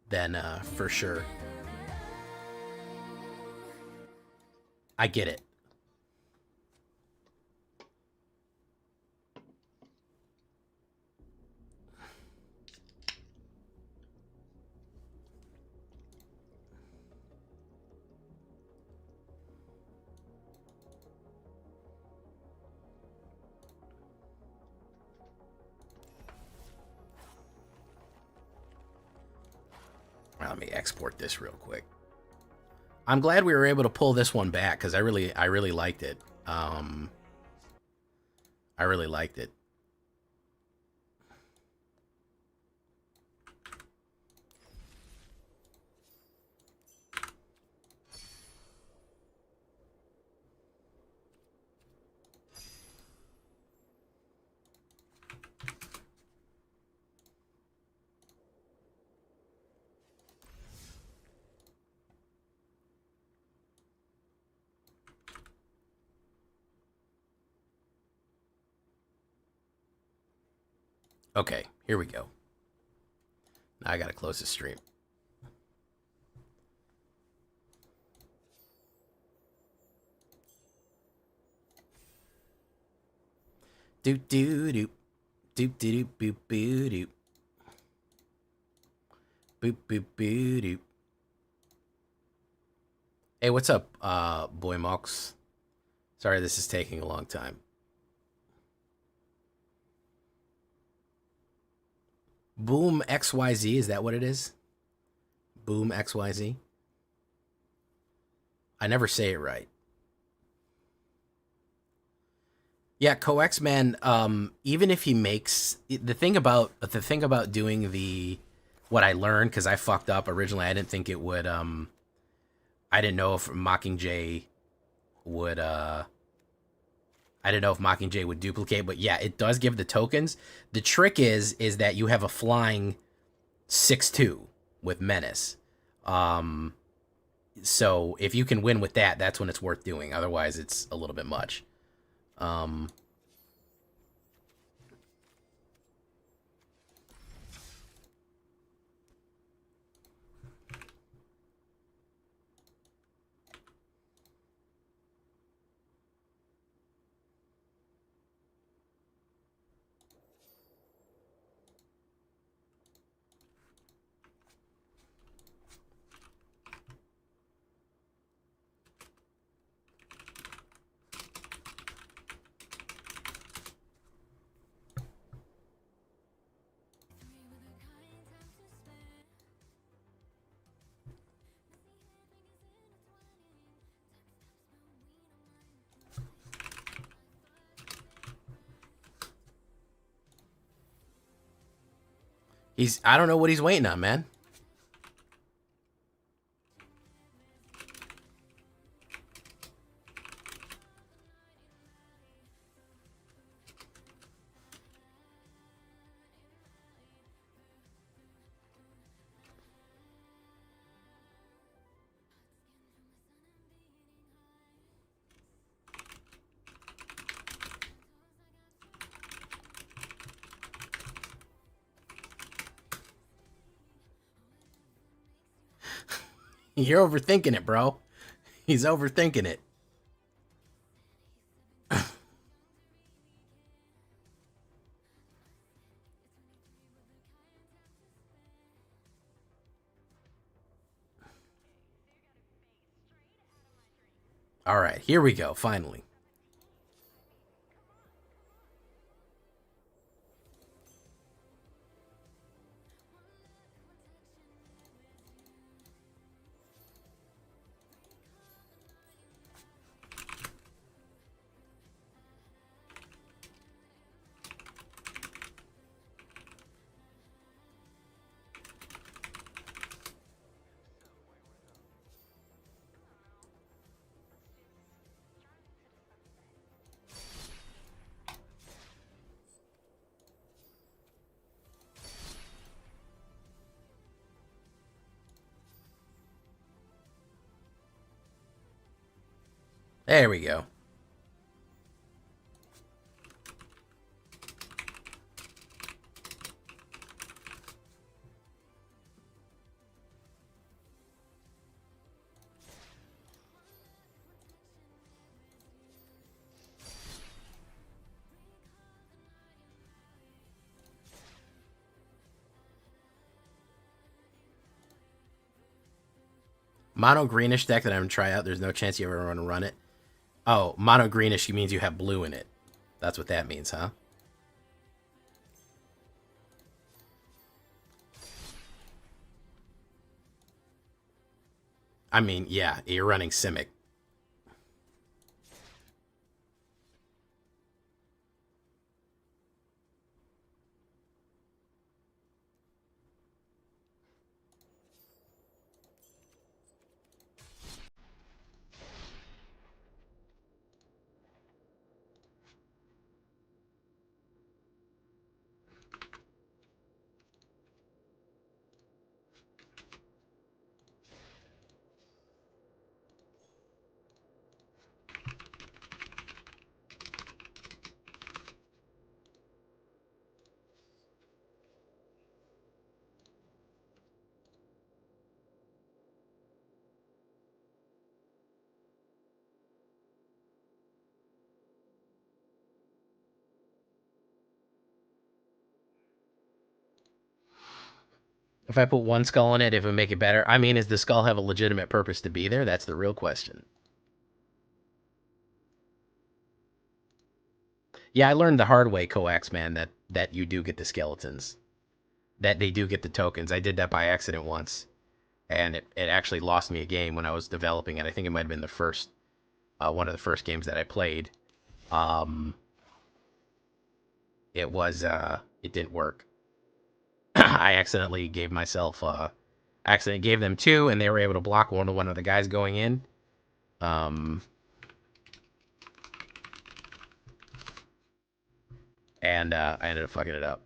Then for sure, I get it. Let me export this real quick. I'm glad we were able to pull this one back because I really liked it. I really liked it. Okay, here we go. Now I gotta close the stream. Doop doo doop. Doop doo doop boop boo doop. Boop boop boo doop. Hey, what's up, Boy Mox? Sorry this is taking a long time. Boom XYZ, is that what it is? Boom XYZ? I never say it right. Yeah, Coex man, even if he makes the thing about doing the what I learned, because I fucked up originally, I didn't think it would I didn't know if Mockingjay would I didn't know if Mockingjay would duplicate, but yeah, it does give the tokens. The trick is that you have a flying 6/2 with Menace. So if you can win with that, that's when it's worth doing. Otherwise, it's a little bit much. I don't know what he's waiting on, man. You're overthinking it, bro. He's overthinking it. All right, here we go, finally. There we go. Mono greenish deck that I'm gonna try out. There's no chance you ever want to run it. Oh, mono greenish means you have blue in it. That's what that means, huh? I mean, yeah, you're running Simic. If I put one skull in it, if it would make it better. I mean, does the skull have a legitimate purpose to be there? That's the real question. Yeah, I learned the hard way, Coax man, that you do get the skeletons. That they do get the tokens. I did that by accident once. And it actually lost me a game when I was developing it. I think it might have been the first, one of the first games that I played. It didn't work. I accidentally gave myself, accidentally gave them 2, and they were able to block one of the guys going in. And I ended up fucking it up.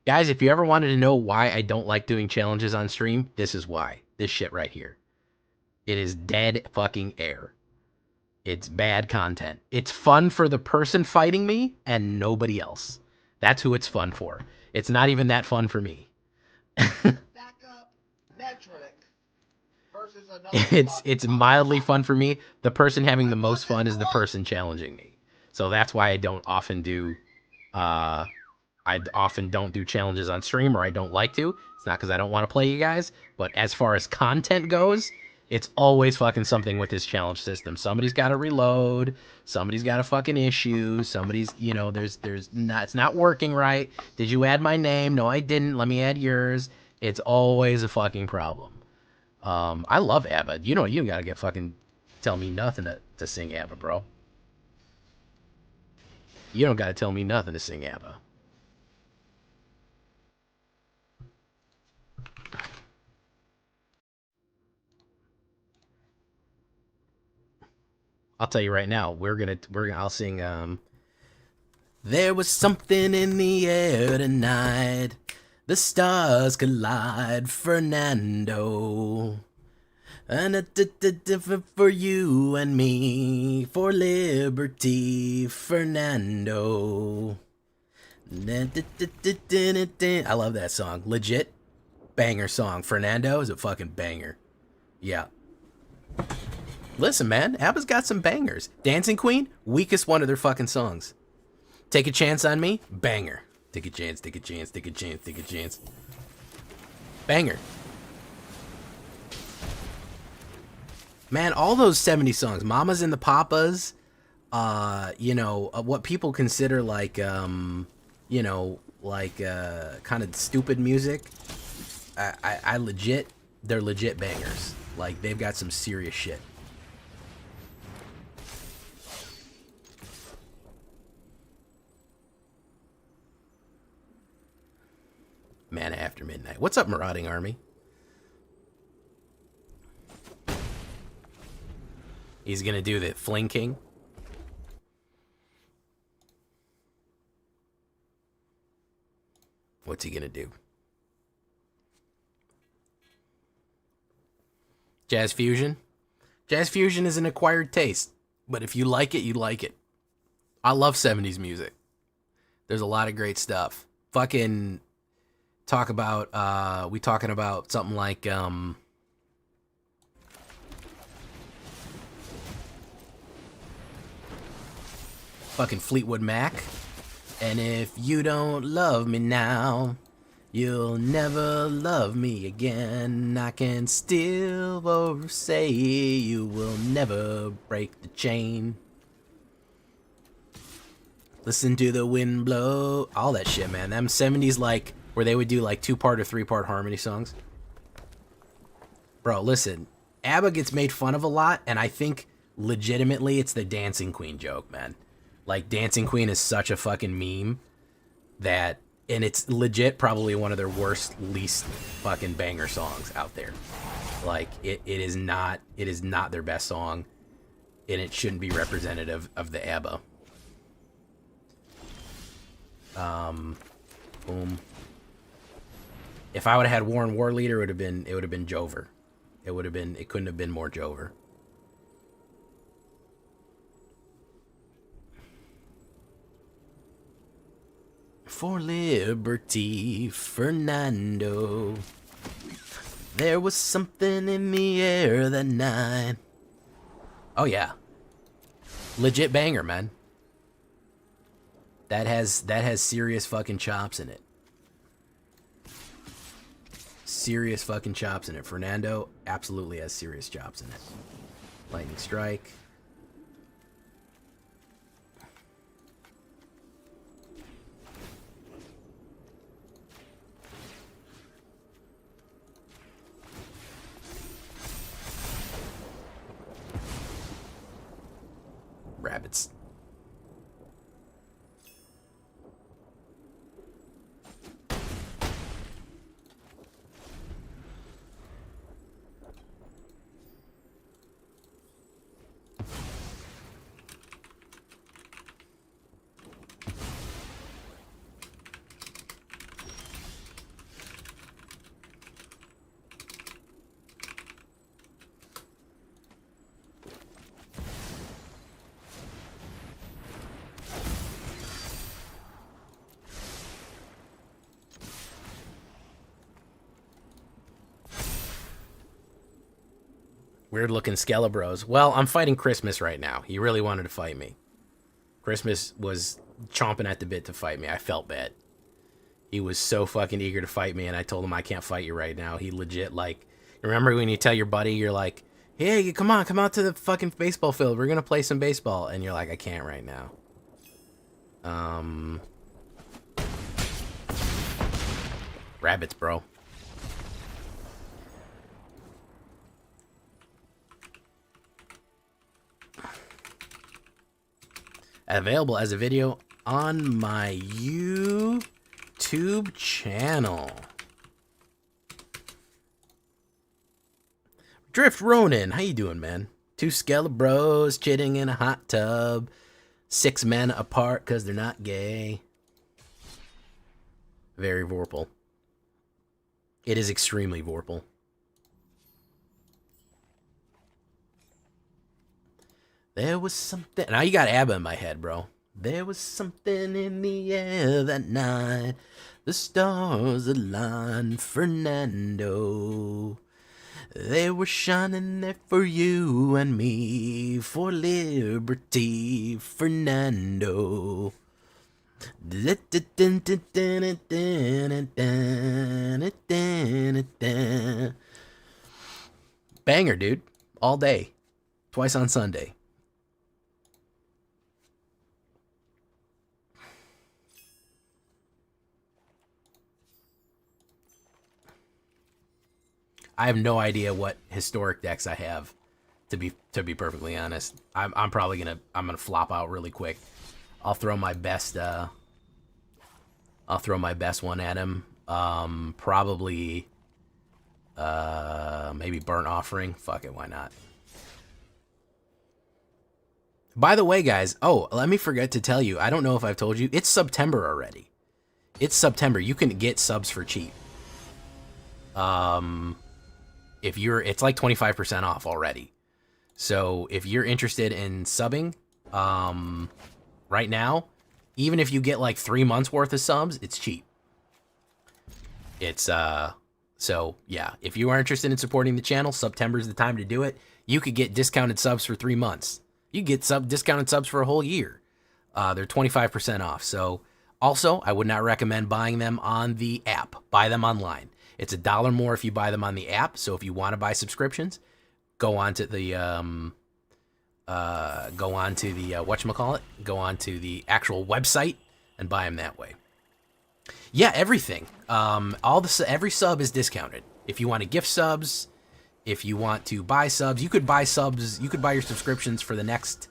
Guys, if you ever wanted to know why I don't like doing challenges on stream, this is why. This shit right here. It is dead fucking air. It's bad content. It's fun for the person fighting me and nobody else. That's who it's fun for. It's not even that fun for me. Backup metric versus another. It's mildly fun for me. The person having the most fun is the person challenging me. So that's why I don't often do challenges on stream, or I don't like to. It's not because I don't want to play you guys, but as far as content goes, it's always fucking something with this challenge system. Somebody's got to reload. Somebody's got a fucking issue. Somebody's, it's not working right. Did you add my name? No, I didn't. Let me add yours. It's always a fucking problem. I love ABBA. You don't gotta get fucking tell me nothing to sing ABBA, bro. You don't gotta tell me nothing to sing ABBA. I'll tell you right now, I'll sing, there was something in the air tonight. The stars collide, Fernando. And for you and me, for liberty, Fernando. I love that song. Legit banger song. Fernando is a fucking banger. Yeah. Listen, man, ABBA's got some bangers. Dancing Queen, weakest one of their fucking songs. Take a Chance on Me, banger. Take a chance, take a chance, take a chance, take a chance. Banger. Man, all those 70s songs, Mamas and the Papas, what people consider like, kind of stupid music, they're legit bangers. Like, they've got some serious shit. Man After Midnight. What's up, Marauding Army? He's gonna do the Fling King. What's he gonna do? Jazz Fusion? Jazz Fusion is an acquired taste, but if you like it, you like it. I love 70s music. There's a lot of great stuff. Fucking talking about something like fucking Fleetwood Mac. And if you don't love me now, you'll never love me again. I can still say you will never break the chain. Listen to the wind blow. All that shit, man. Them 70s, like, where they would do, like, 2-part or 3-part harmony songs. Bro, listen. ABBA gets made fun of a lot, and I think, legitimately, it's the Dancing Queen joke, man. Like, Dancing Queen is such a fucking meme that... And it's legit probably one of their least fucking banger songs out there. Like, it is not their best song, and it shouldn't be representative of the ABBA. Boom. If I would have had Warren War Leader, it would have been Jover. It couldn't have been more Jover. For liberty, Fernando. There was something in the air that night. Oh yeah, legit banger, man. That has serious fucking chops in it. Serious fucking chops in it. Fernando absolutely has serious chops in it. Lightning strike. Rabbits. Weird looking Skelebros. Well, I'm fighting Christmas right now. He really wanted to fight me. Christmas was chomping at the bit to fight me. I felt bad. He was so fucking eager to fight me, and I told him I can't fight you right now. He legit, like, remember when you tell your buddy, you're like, hey, come on, come out to the fucking baseball field. We're gonna play some baseball. And you're like, I can't right now. Rabbits, bro. Available as a video on my YouTube channel. Drift Ronin, how you doing, man? 2 Skelebros chitting in a hot tub. 6 men apart because they're not gay. Very Vorpal. It is extremely Vorpal. There was something... Now you got ABBA in my head, bro. There was something in the air that night. The stars aligned, Fernando. They were shining there for you and me. For liberty, Fernando. Banger, dude. All day. Twice on Sunday. I have no idea what historic decks I have, to be perfectly honest. I'm probably gonna flop out really quick. I'll throw my best one at him. Probably maybe Burnt Offering. Fuck it, why not? By the way, guys, let me forget to tell you, I don't know if I've told you, it's September already. It's September. You can get subs for cheap. If you're, it's like 25% off already. So if you're interested in subbing, right now, even if you get like 3 months worth of subs, it's cheap. It's, so yeah, if you are interested in supporting the channel, September is the time to do it. You could get discounted subs for 3 months. You get discounted subs for a whole year. They're 25% off. So also, I would not recommend buying them on the app. Buy them online. It's $1 more if you buy them on the app. So if you want to buy subscriptions, go on to the whatchamacallit, go on to the actual website and buy them that way. Yeah, everything. Every sub is discounted. If you want to gift subs, if you want to buy subs, you could buy subs. You could buy your subscriptions for the next,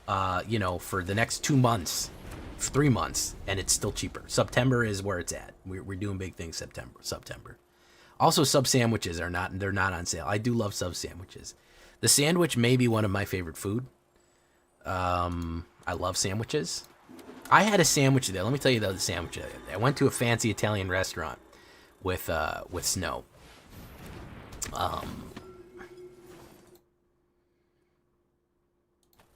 for the next 2 months. 3 months, and it's still cheaper. September is where it's at. We're doing big things September. Also, sub sandwiches they're not on sale. I do love sub sandwiches. The sandwich may be one of my favorite food. I love sandwiches. I had a sandwich there. Let me tell you the sandwich. I went to a fancy Italian restaurant with Snow.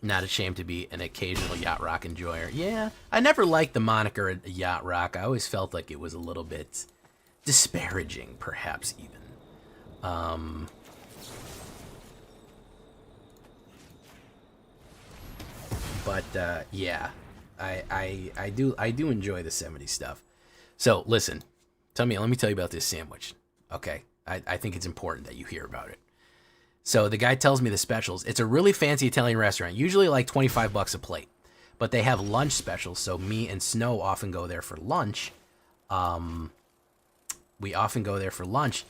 Not ashamed to be an occasional yacht rock enjoyer. Yeah, I never liked the moniker yacht rock. I always felt like it was a little bit disparaging, perhaps even. But yeah, I do enjoy the 70s stuff. So listen, let me tell you about this sandwich. Okay, I think it's important that you hear about it. So the guy tells me the specials. It's a really fancy Italian restaurant, usually like $25 a plate, but they have lunch specials. So me and Snow often go there for lunch. We often go there for lunch,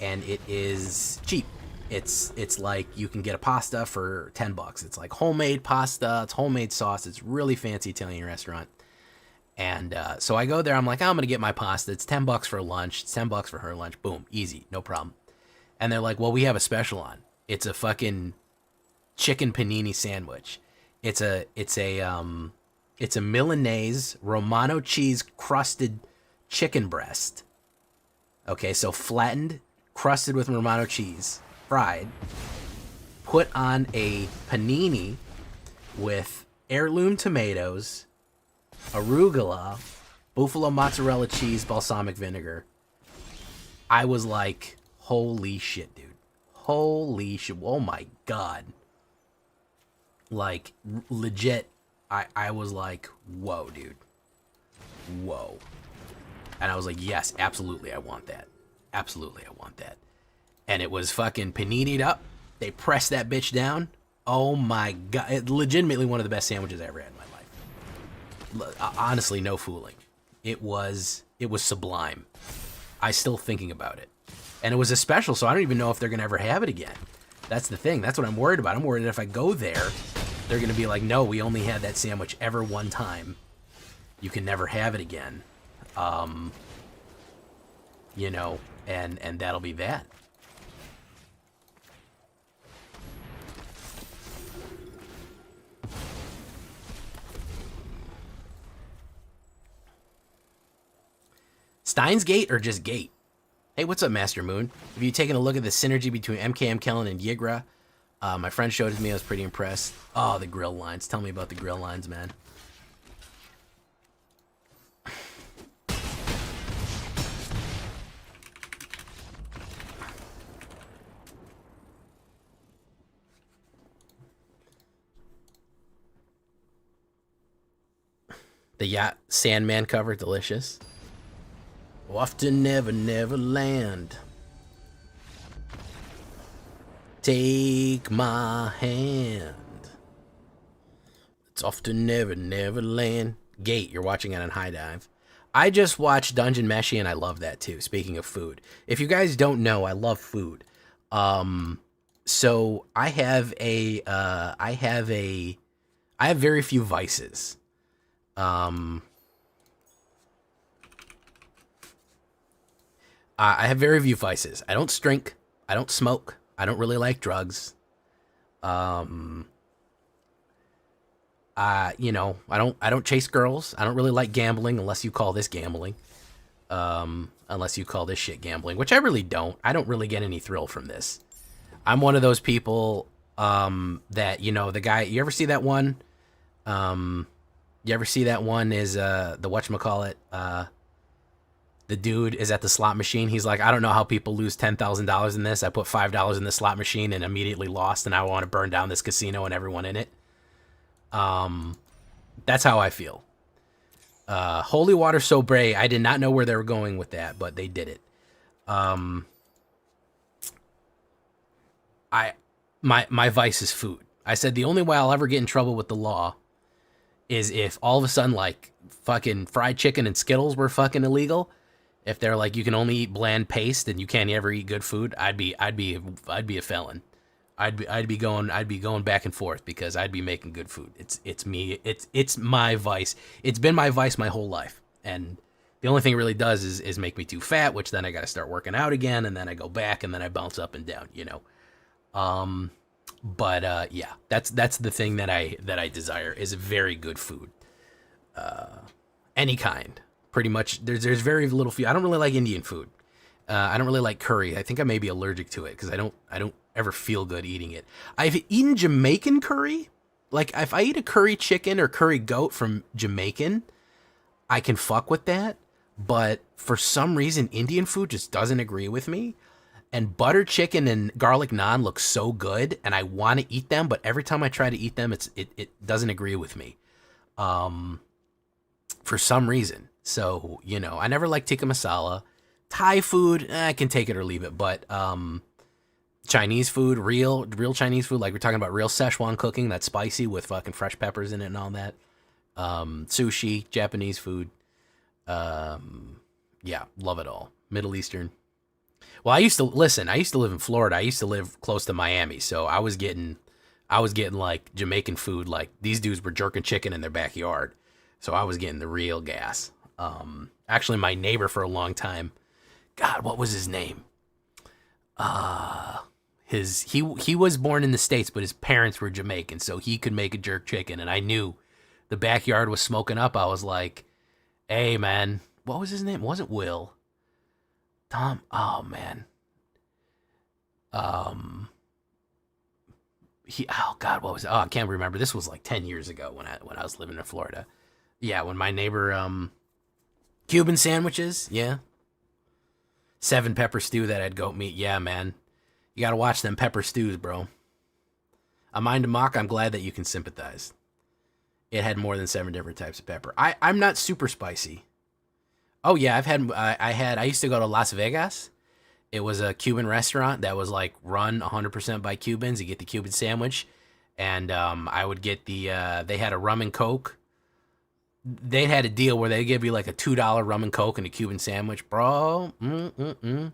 and it is cheap. It's like you can get a pasta for $10. It's like homemade pasta, it's homemade sauce. It's really fancy Italian restaurant. And so I go there. I'm like, I'm gonna get my pasta. It's $10 for lunch. It's $10 for her lunch. Boom, easy, no problem. And they're like, well, we have a special on. It's a fucking chicken panini sandwich. It's a Milanese Romano cheese crusted chicken breast. Okay, so flattened, crusted with Romano cheese, fried, put on a panini with heirloom tomatoes, arugula, buffalo mozzarella cheese, balsamic vinegar. I was like, holy shit, dude. Holy shit. Oh my God. Like, legit, I was like, whoa, dude. Whoa. And I was like, yes, absolutely, I want that. Absolutely, I want that. And it was fucking panini'd up. They pressed that bitch down. Oh my God. It, legitimately one of the best sandwiches I ever had in my life. Honestly, no fooling. It was sublime. I still thinking about it. And it was a special, so I don't even know if they're going to ever have it again. That's the thing. That's what I'm worried about. I'm worried that if I go there, they're going to be like, no, we only had that sandwich ever one time. You can never have it again. You know, and that'll be that. Steins Gate or just Gate? Hey, what's up, Master Moon? Have you taken a look at the synergy between MKM Kellen and Yigra? My friend showed it to me. I was pretty impressed. Oh, the grill lines. Tell me about the grill lines, man. The Yacht Sandman cover, delicious. Off to Never Never Land. Take my hand. It's off to Never Never Land. Gate, you're watching it on High Dive. I just watched Dungeon Meshi and I love that too. Speaking of food, if you guys don't know, I love food. So I have very few vices. I have very few vices. I don't drink. I don't smoke. I don't really like drugs. You know, I don't chase girls. I don't really like gambling unless you call this gambling. Unless you call this shit gambling, which I really don't. I don't really get any thrill from this. I'm one of those people that, you know, the guy, you ever see that one? You ever see that one is the whatchamacallit, the dude is at the slot machine. He's like, I don't know how people lose $10,000 in this. I put $5 in the slot machine and immediately lost, and I want to burn down this casino and everyone in it. That's how I feel. Holy Water Sobre, I did not know where they were going with that, but they did it. My vice is food. I said the only way I'll ever get in trouble with the law is if all of a sudden, like, fucking fried chicken and Skittles were fucking illegal. If they're like, you can only eat bland paste and you can't ever eat good food, I'd be a felon. I'd be going back and forth because I'd be making good food. It's my vice. It's been my vice my whole life. And the only thing it really does is make me too fat, which then I got to start working out again, and then I go back and then I bounce up and down, you know. But yeah, that's the thing that I desire is very good food. Any kind. Pretty much there's very little food. I don't really like Indian food. I don't really like curry. I think I may be allergic to it because I don't ever feel good eating it. I've eaten Jamaican curry. Like if I eat a curry chicken or curry goat from Jamaican, I can fuck with that. But for some reason, Indian food just doesn't agree with me. And butter chicken and garlic naan look so good, and I want to eat them, but every time I try to eat them, it doesn't agree with me, for some reason. So, you know, I never liked tikka masala. Thai food, I can take it or leave it, but Chinese food, real Chinese food, like we're talking about real Szechuan cooking that's spicy with fucking fresh peppers in it and all that. Sushi, Japanese food, yeah, love it all. Middle Eastern. Well, I used to live in Florida. I used to live close to Miami, so I was getting like Jamaican food. Like these dudes were jerking chicken in their backyard, so I was getting the real gas. Actually, my neighbor for a long time, God, what was his name? He was born in the States, but his parents were Jamaican, so he could make a jerk chicken, and I knew the backyard was smoking up. I was like, hey man, what was his name? It wasn't Will. Tom, oh man. Oh God, what was it? Oh, I can't remember. This was like 10 years ago when I was living in Florida. Yeah, when my neighbor, Cuban sandwiches, yeah. 7 pepper stew that had goat meat, yeah, man. You gotta watch them pepper stews, bro. I mind to mock, I'm glad that you can sympathize. It had more than 7 different types of pepper. I'm not super spicy. Oh yeah, I used to go to Las Vegas. It was a Cuban restaurant that was like run 100% by Cubans. You get the Cuban sandwich, and I would get they had a rum and coke. They had a deal where they give you like a $2 rum and coke and a Cuban sandwich, bro. The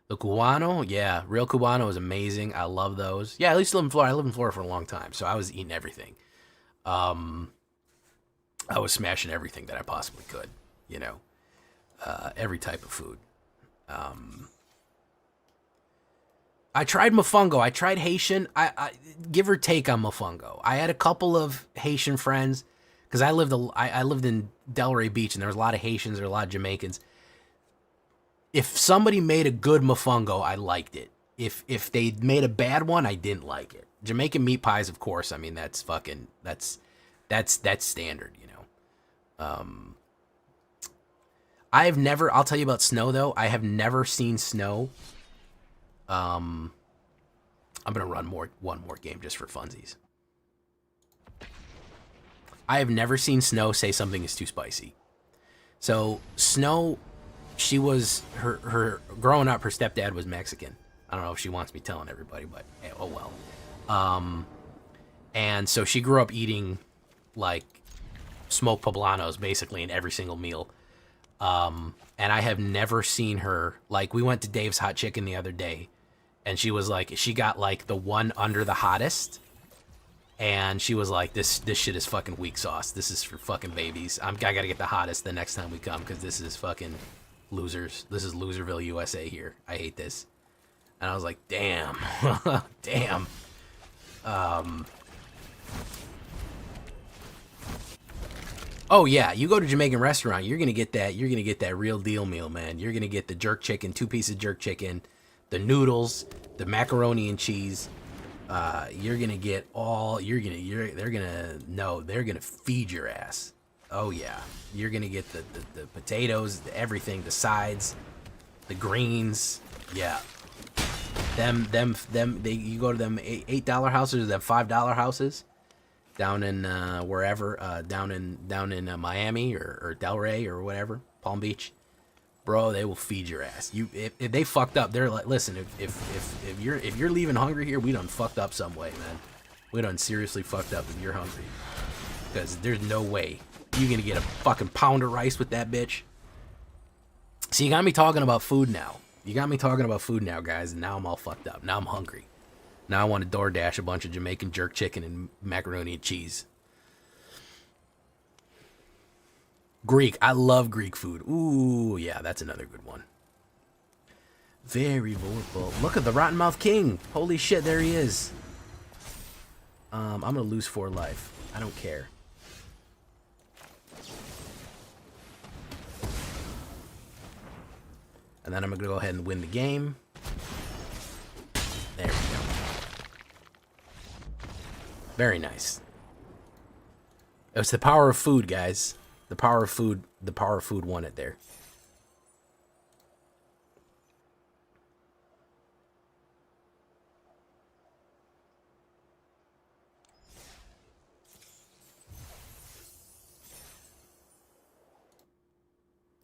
Cubano, yeah, real Cubano is amazing. I love those. Yeah, I used to live in Florida. I lived in Florida for a long time, so I was eating everything. I was smashing everything that I possibly could, you know. Every type of food. I tried mofongo. I tried Haitian. I give or take on mofongo. I had a couple of Haitian friends because I lived in Delray Beach, and there was a lot of Haitians, there were a lot of Jamaicans. If somebody made a good mofongo, I liked it. If they made a bad one, I didn't like it. Jamaican meat pies, of course. I mean, that's standard, you know. I'll tell you about snow though. I have never seen snow. I'm gonna run one more game just for funsies. I have never seen Snow say something is too spicy. So Snow, she was her growing up, her stepdad was Mexican. I don't know if she wants me telling everybody, but oh well. And so she grew up eating like smoked poblanos basically in every single meal. And I have never seen her, like, we went to Dave's Hot Chicken the other day, and she was like, she got like the one under the hottest, and she was like, this shit is fucking weak sauce. This is for fucking babies. I gotta get the hottest the next time we come, because this is fucking losers. This is Loserville, USA here. I hate this. And I was like, damn. Damn. Oh yeah, you go to a Jamaican restaurant, you're gonna get that real deal meal, man. You're gonna get the jerk chicken, 2 pieces of jerk chicken, the noodles, the macaroni and cheese. You're gonna get all. They're gonna feed your ass. Oh yeah, you're gonna get the potatoes, everything, the sides, the greens. Yeah, you go to them $8 houses or them $5 houses. Down in wherever, down in Miami or Delray or whatever, Palm Beach, bro, they will feed your ass. If they fucked up, they're like, listen, if you're leaving hungry here, we done fucked up some way, man. We done seriously fucked up if you're hungry, because there's no way you're gonna get a fucking pound of rice with that bitch. So you got me talking about food now. Guys, and now I'm all fucked up. Now I'm hungry. Now I want to DoorDash a bunch of Jamaican jerk chicken and macaroni and cheese. Greek. I love Greek food. Ooh, yeah, that's another good one. Very vulnerable. Look at the Rotten Mouth King. Holy shit, there he is. I'm going to lose 4 life. I don't care. And then I'm going to go ahead and win the game. There we go. Very nice. It's the power of food, guys. The power of food won it there.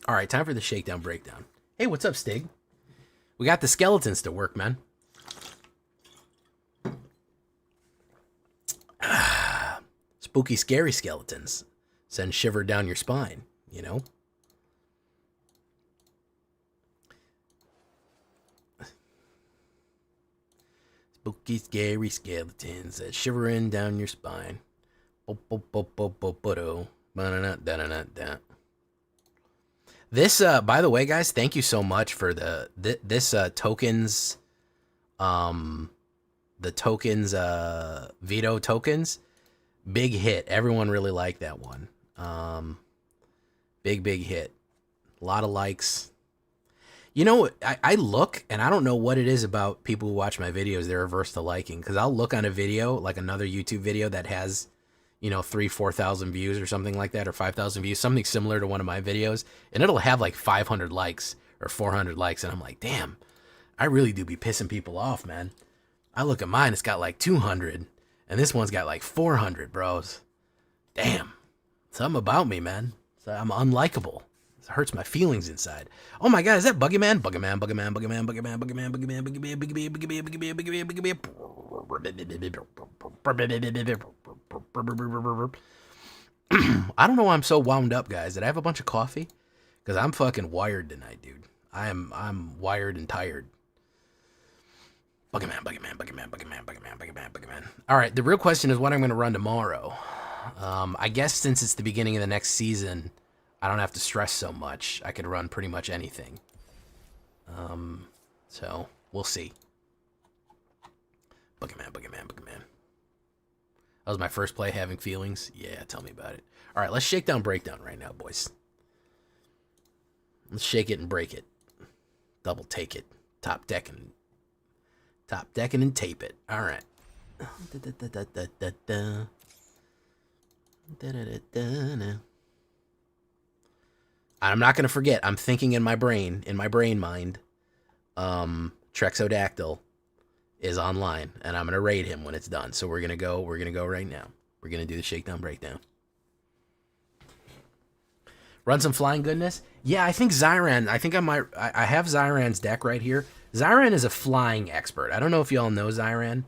All right, time for the shakedown breakdown. Hey, what's up, Stig? We got the skeletons to work, man. Spooky, scary skeletons. Send shiver down your spine, you know? Spooky, scary skeletons that shivering down your spine. This, by the way, guys, thank you so much for this tokens, the tokens, veto tokens. Big hit. Everyone really liked that one. Big hit. A lot of likes. You know, I look, and I don't know what it is about people who watch my videos, they're averse to liking. Because I'll look on a video, like another YouTube video that has, you know, 3,000-4,000 views or something like that, or 5,000 views, something similar to one of my videos, and it'll have like 500 likes or 400 likes, and I'm like, damn, I really do be pissing people off, man. I look at mine, it's got like 200, and this one's got like 400, bros. Damn. Something about me, man. So I'm unlikable. It hurts my feelings inside. Oh my god, is that Buggy Man? Buggy Man, Buggy Man, Buggy Man, Buggy Man, Buggy Man, Buggy Man, Buggy Man, Buggy Man, Buggy Man, Buggy Man, Buggy Man, Buggy Man. I don't know why I'm so wound up, guys. Did I have a bunch of coffee? Because I'm fucking wired tonight, dude. I'm wired and tired. Buggy Man, Buggy Man, Buggy Man, Buggy Man, Buggy Man, Buggy Man, Buggy Man. All right, the real question is what I'm going to run tomorrow. I guess since it's the beginning of the next season, I don't have to stress so much. I could run pretty much anything. So we'll see. Buggy Man, Buggy Man, Buggy Man. That was my first play having feelings. Yeah, tell me about it. All right, let's shake down breakdown right now, boys. Let's shake it and break it. Double take it. Top decking and tape it. All right. I'm not going to forget. I'm thinking in my brain mind, Trexodactyl is online, and I'm going to raid him when it's done. So we're going to go right now. We're going to do the shakedown breakdown. Run some flying goodness. Yeah, I think Zyran, I have Zyran's deck right here. Zyran is a flying expert. I don't know if y'all know Zyran.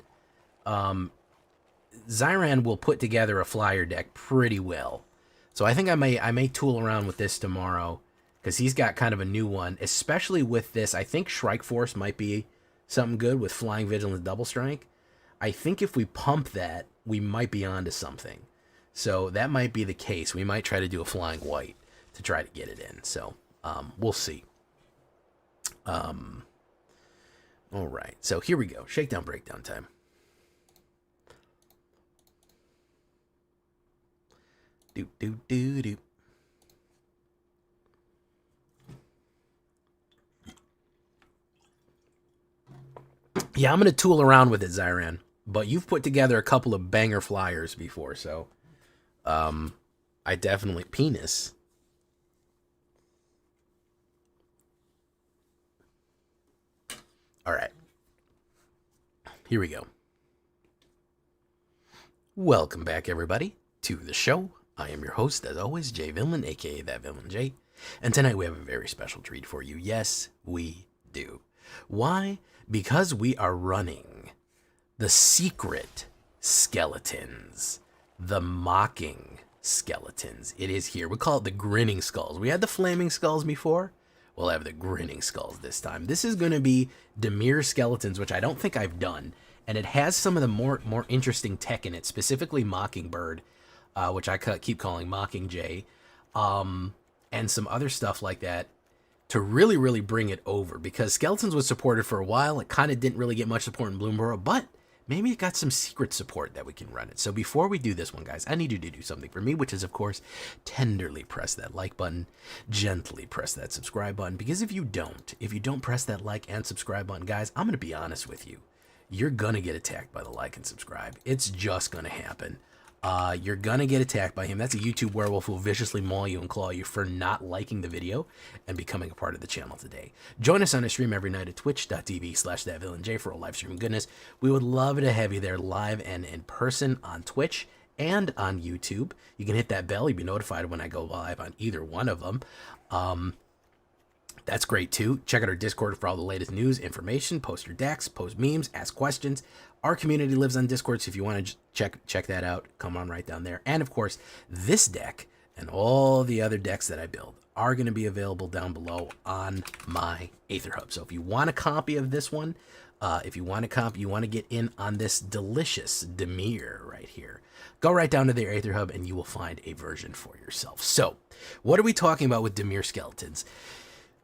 Zyran will put together a flyer deck pretty well. So I think I may tool around with this tomorrow because he's got kind of a new one, especially with this. I think Shrike Force might be something good with Flying Vigilance Double Strike. I think if we pump that, we might be onto something. So that might be the case. We might try to do a Flying White to try to get it in. So we'll see. All right. So here we go. Shakedown breakdown time. Do. Yeah, I'm going to tool around with it, Zyran. But you've put together a couple of banger flyers before, so I definitely... Penis. All right. Here we go. Welcome back, everybody, to the show. I am your host, as always, Jay Villain, a.k.a. That Villain J. And tonight we have a very special treat for you. Yes, we do. Why? Because we are running the secret skeletons. The mocking skeletons. It is here. We call it the grinning skulls. We had the flaming skulls before. We'll have the grinning skulls this time. This is going to be Demir skeletons, which I don't think I've done. And it has some of the more interesting tech in it, specifically Mockingbird, which I keep calling Mockingjay, and some other stuff like that to really bring it over. Because Skeletons was supported for a while. It kind of didn't really get much support in BLOOMBURROW, but maybe it got some secret support that we can run it. So before we do this one, guys, I need you to do something for me, which is, of course, tenderly press that like button, gently press that subscribe button. Because if you don't press that like and subscribe button, guys, I'm going to be honest with you. You're going to get attacked by the like and subscribe. It's just going to happen. You're going to get attacked by him. That's a YouTube werewolf who will viciously maul you and claw you for not liking the video and becoming a part of the channel today. Join us on a stream every night at twitch.tv/thatvillainj for a live stream goodness. We would love to have you there live and in person on Twitch and on YouTube. You can hit that bell. You'll be notified when I go live on either one of them. That's great too. Check out our Discord for all the latest news, information, post your decks, post memes, ask questions. Our community lives on Discord, so if you want to check that out, come on right down there. And of course, this deck and all the other decks that I build are going to be available down below on my AetherHub. So if you want a copy of this one, if you want to get in on this delicious Dimir right here, go right down to their AetherHub and you will find a version for yourself. So what are we talking about with Dimir skeletons?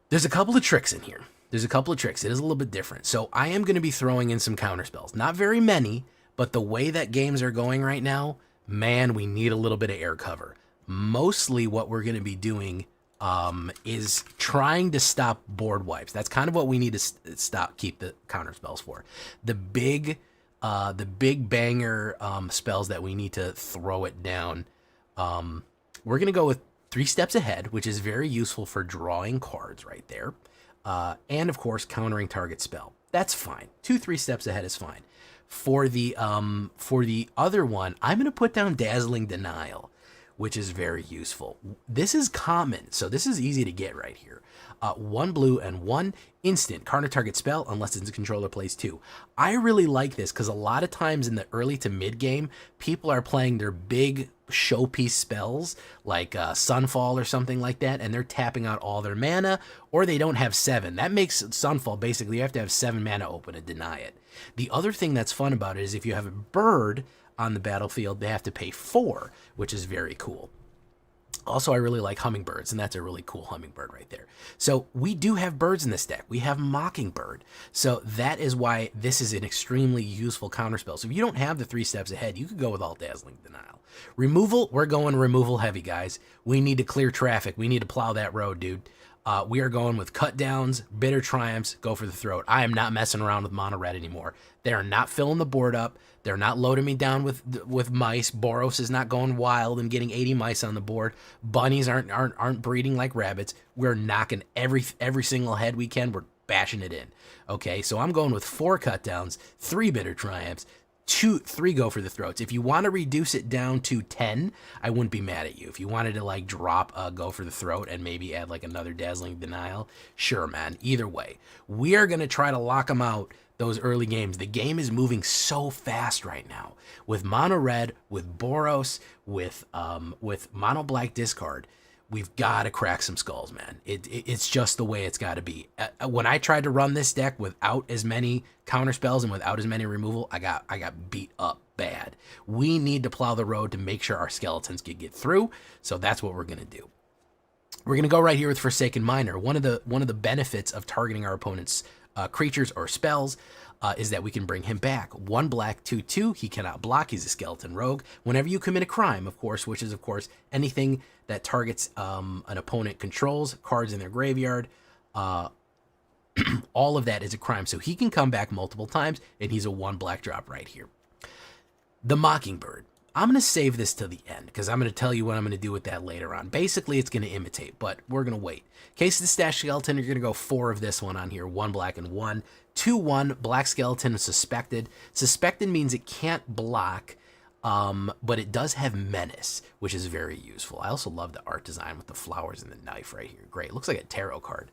There's a couple of tricks in here. It is a little bit different. So I am going to be throwing in some counter spells. Not very many, but the way that games are going right now, man, we need a little bit of air cover. Mostly what we're going to be doing is trying to stop board wipes. That's kind of what we need to keep the counter spells for. The big banger spells that we need to throw it down. We're going to go with 3 steps ahead, which is very useful for drawing cards right there. And of course, countering target spell. That's fine. 2-3 steps ahead is fine. For the other one, I'm going to put down Dazzling Denial, which is very useful. This is common, so this is easy to get right here. 1 blue and 1 instant counter target spell unless it's a controller plays 2. I really like this because a lot of times in the early to mid game, people are playing their big showpiece spells like Sunfall or something like that, and they're tapping out all their mana, or they don't have 7. That makes Sunfall basically you have to have 7 mana open to deny it. The other thing that's fun about it is if you have a bird on the battlefield, they have to pay 4, which is very cool. Also, I really like hummingbirds, and that's a really cool hummingbird right there. So we do have birds in this deck. We have Mockingbird. So that is why this is an extremely useful counterspell. So if you don't have the 3 steps ahead, you could go with all Dazzling Denial. Removal, we're going removal heavy, guys. We need to clear traffic. We need to plow that road, dude. We are going with cut downs, bitter triumphs, go for the throat. I am not messing around with mono red anymore. They are not filling the board up. They're not loading me down with mice. Boros is not going wild and getting 80 mice on the board. Bunnies aren't breeding like rabbits. We're knocking every single head we can. We're bashing it in. Okay, so I'm going with 4 cut downs, 3 bitter triumphs, 3 go for the throats. If you want to reduce it down to 10, I wouldn't be mad at you. If you wanted to like drop a go for the throat and maybe add like another Dazzling Denial, sure, man. Either way, we are going to try to lock them out those early games. The game is moving so fast right now with mono red, with Boros, with mono black discard. We've got to crack some skulls, man. It's just the way it's got to be. When I tried to run this deck without as many counter spells and without as many removal, I got beat up bad. We need to plow the road to make sure our skeletons can get through. So that's what we're gonna do. We're gonna go right here with Forsaken Miner. One of the benefits of targeting our opponent's creatures or spells is that we can bring him back. 1 black, 2/2. He cannot block. He's a skeleton rogue. Whenever you commit a crime, of course, which is of course anything that targets an opponent controls, cards in their graveyard, all of that is a crime. So he can come back multiple times, and he's a 1 black drop right here. The Mockingbird. I'm going to save this till the end because I'm going to tell you what I'm going to do with that later on. Basically, it's going to imitate, but we're going to wait. Case of the Stash Skeleton, you're going to go 4 of this one on here. 1 black and 1. 2/1, black skeleton is suspected. Suspected means it can't block, but it does have menace, which is very useful. I also love the art design with the flowers and the knife right here. Great. Looks like a tarot card.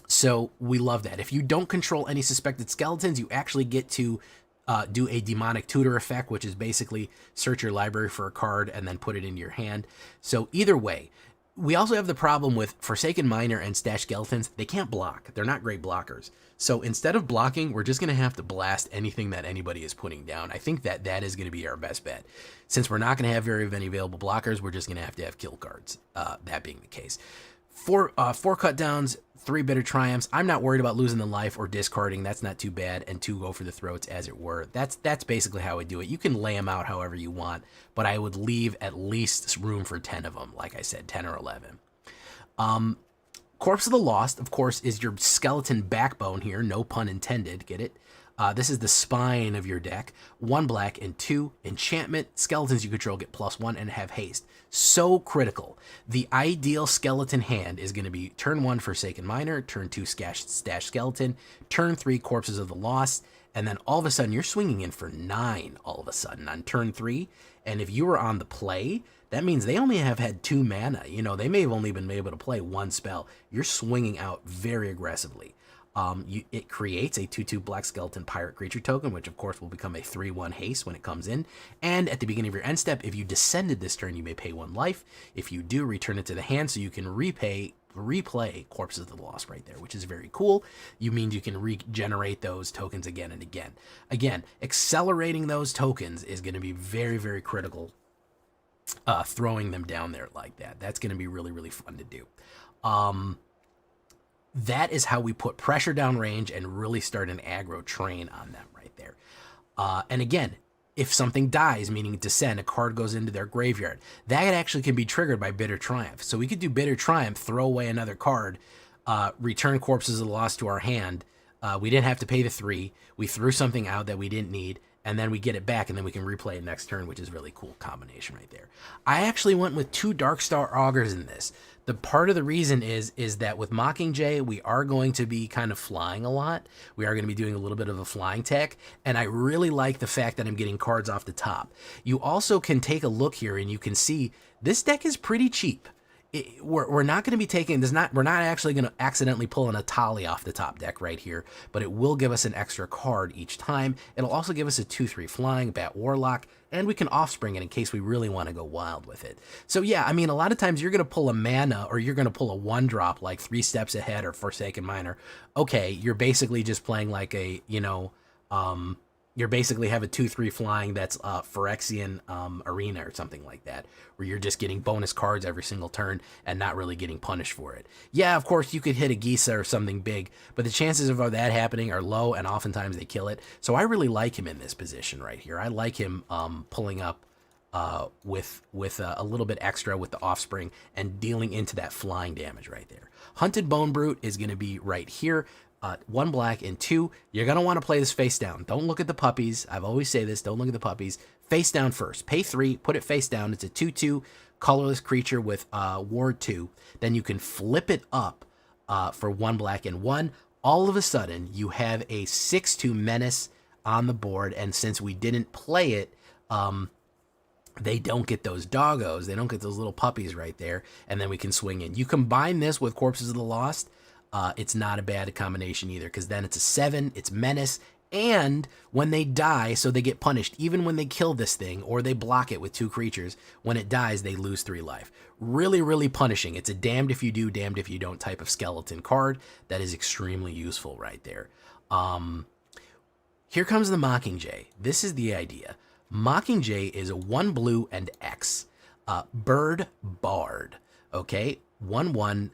So we love that. If you don't control any suspected skeletons, you actually get to do a demonic tutor effect, which is basically search your library for a card and then put it into your hand. So either way, we also have the problem with Forsaken Miner and Stash Skeletons. They can't block. They're not great blockers. So instead of blocking, we're just going to have to blast anything that anybody is putting down. I think that is going to be our best bet. Since we're not going to have very many available blockers, we're just going to have kill cards, that being the case. 4 cut downs, 3 bitter triumphs. I'm not worried about losing the life or discarding. That's not too bad. And 2 go for the throats, as it were. That's basically how I do it. You can lay them out however you want, but I would leave at least room for 10 of them. Like I said, 10 or 11. Corpse of the Lost, of course, is your skeleton backbone here. No pun intended. Get it? This is the spine of your deck. 1 black and 2 enchantment. Skeletons you control get +1 and have haste. So critical. The ideal skeleton hand is going to be turn 1 Forsaken Miner, turn 2 Stash Skeleton, turn 3 Corpses of the Lost, and then all of a sudden you're swinging in for 9 all of a sudden on turn 3, And if you were on the play, that means they only have had 2 mana. You know, they may have only been able to play 1 spell. You're swinging out very aggressively. It creates a 2/2 Black Skeleton Pirate creature token, which of course will become a 3/1 haste when it comes in. And at the beginning of your end step, if you descended this turn, you may pay 1 life. If you do, return it to the hand so you can replay Corpses of the Lost right there, which is very cool. You mean you can regenerate those tokens again and again. Again, accelerating those tokens is going to be very, very critical. Throwing them down there like that. That's going to be really, really fun to do. That is how we put pressure down range and really start an aggro train on them right there. And again, if something dies, meaning descend, a card goes into their graveyard, that actually can be triggered by Bitter Triumph. So we could do Bitter Triumph, throw away another card, return Corpses of the Lost to our hand. We didn't have to pay the 3. We threw something out that we didn't need, and then we get it back, and then we can replay it next turn, which is really cool combination right there. I actually went with 2 Darkstar Augurs in this. The part of the reason is that with Mockingjay, we are going to be kind of flying a lot. We are going to be doing a little bit of a flying tech, and I really like the fact that I'm getting cards off the top. You also can take a look here, and you can see this deck is pretty cheap. We're not going to be taking we're not actually going to accidentally pull an Atali off the top deck right here, but it will give us an extra card each time. It'll also give us a 2/3 flying Bat Warlock, and we can offspring it in case we really want to go wild with it. So yeah, I mean, a lot of times you're going to pull a mana, or you're going to pull a 1-drop like 3 Steps Ahead or Forsaken Miner. Okay, you're basically just playing like a, you basically have a 2/3 flying that's Phyrexian Arena or something like that, where you're just getting bonus cards every single turn and not really getting punished for it. Yeah, of course, you could hit a Gisa or something big, but the chances of that happening are low, and oftentimes they kill it. So I really like him in this position right here. I like him pulling up with a little bit extra with the offspring and dealing into that flying damage right there. Hunted Bone Brute is going to be right here. 1 black and 2. You're going to want to play this face down. Don't look at the puppies. I've always say this. Don't look at the puppies. Face down first. Pay 3. Put it face down. It's a 2/2 colorless creature with ward 2. Then you can flip it up for 1 black and 1. All of a sudden, you have a 6/2 menace on the board. And since we didn't play it, they don't get those doggos. They don't get those little puppies right there. And then we can swing in. You combine this with Corpses of the Lost. It's not a bad combination either, because then it's a 7, it's menace, and when they die, so they get punished, even when they kill this thing, or they block it with 2 creatures, when it dies, they lose 3 life. Really, really punishing. It's a damned if you do, damned if you don't type of skeleton card that is extremely useful right there. Here comes the Mockingjay. This is the idea. Mockingjay is a 1 blue and X. Bird Bard. Okay? 1/1.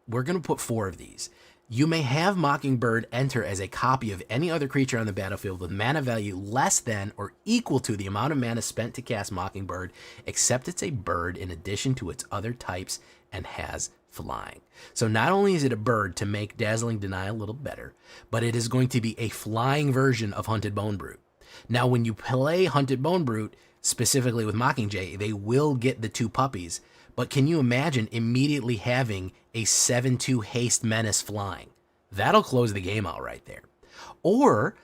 We're going to put 4 of these. You may have Mockingbird enter as a copy of any other creature on the battlefield with mana value less than or equal to the amount of mana spent to cast Mockingbird, except it's a bird in addition to its other types and has flying. So not only is it a bird to make Dazzling Denial a little better, but it is going to be a flying version of Hunted Bone Brute. Now, when you play Hunted Bone Brute, specifically with Mockingjay, they will get the 2 puppies. But can you imagine immediately having a 7/2 haste menace flying? That'll close the game out right there. Or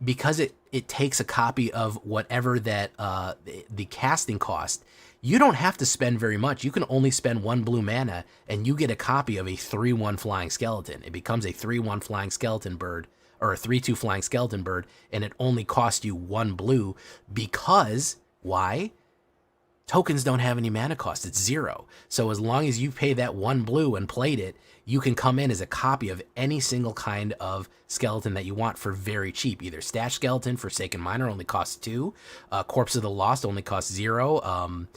because it takes a copy of whatever that the casting cost, you don't have to spend very much. You can only spend 1 blue mana, and you get a copy of a 3/1 flying skeleton. It becomes a 3/1 flying skeleton bird, or a 3/2 flying skeleton bird, and it only costs you 1 blue because, why? Tokens don't have any mana cost. It's 0. So as long as you pay that 1 blue and played it, you can come in as a copy of any single kind of skeleton that you want for very cheap. Either Stash Skeleton, Forsaken Miner only costs 2. Corpse of the Lost only costs 0.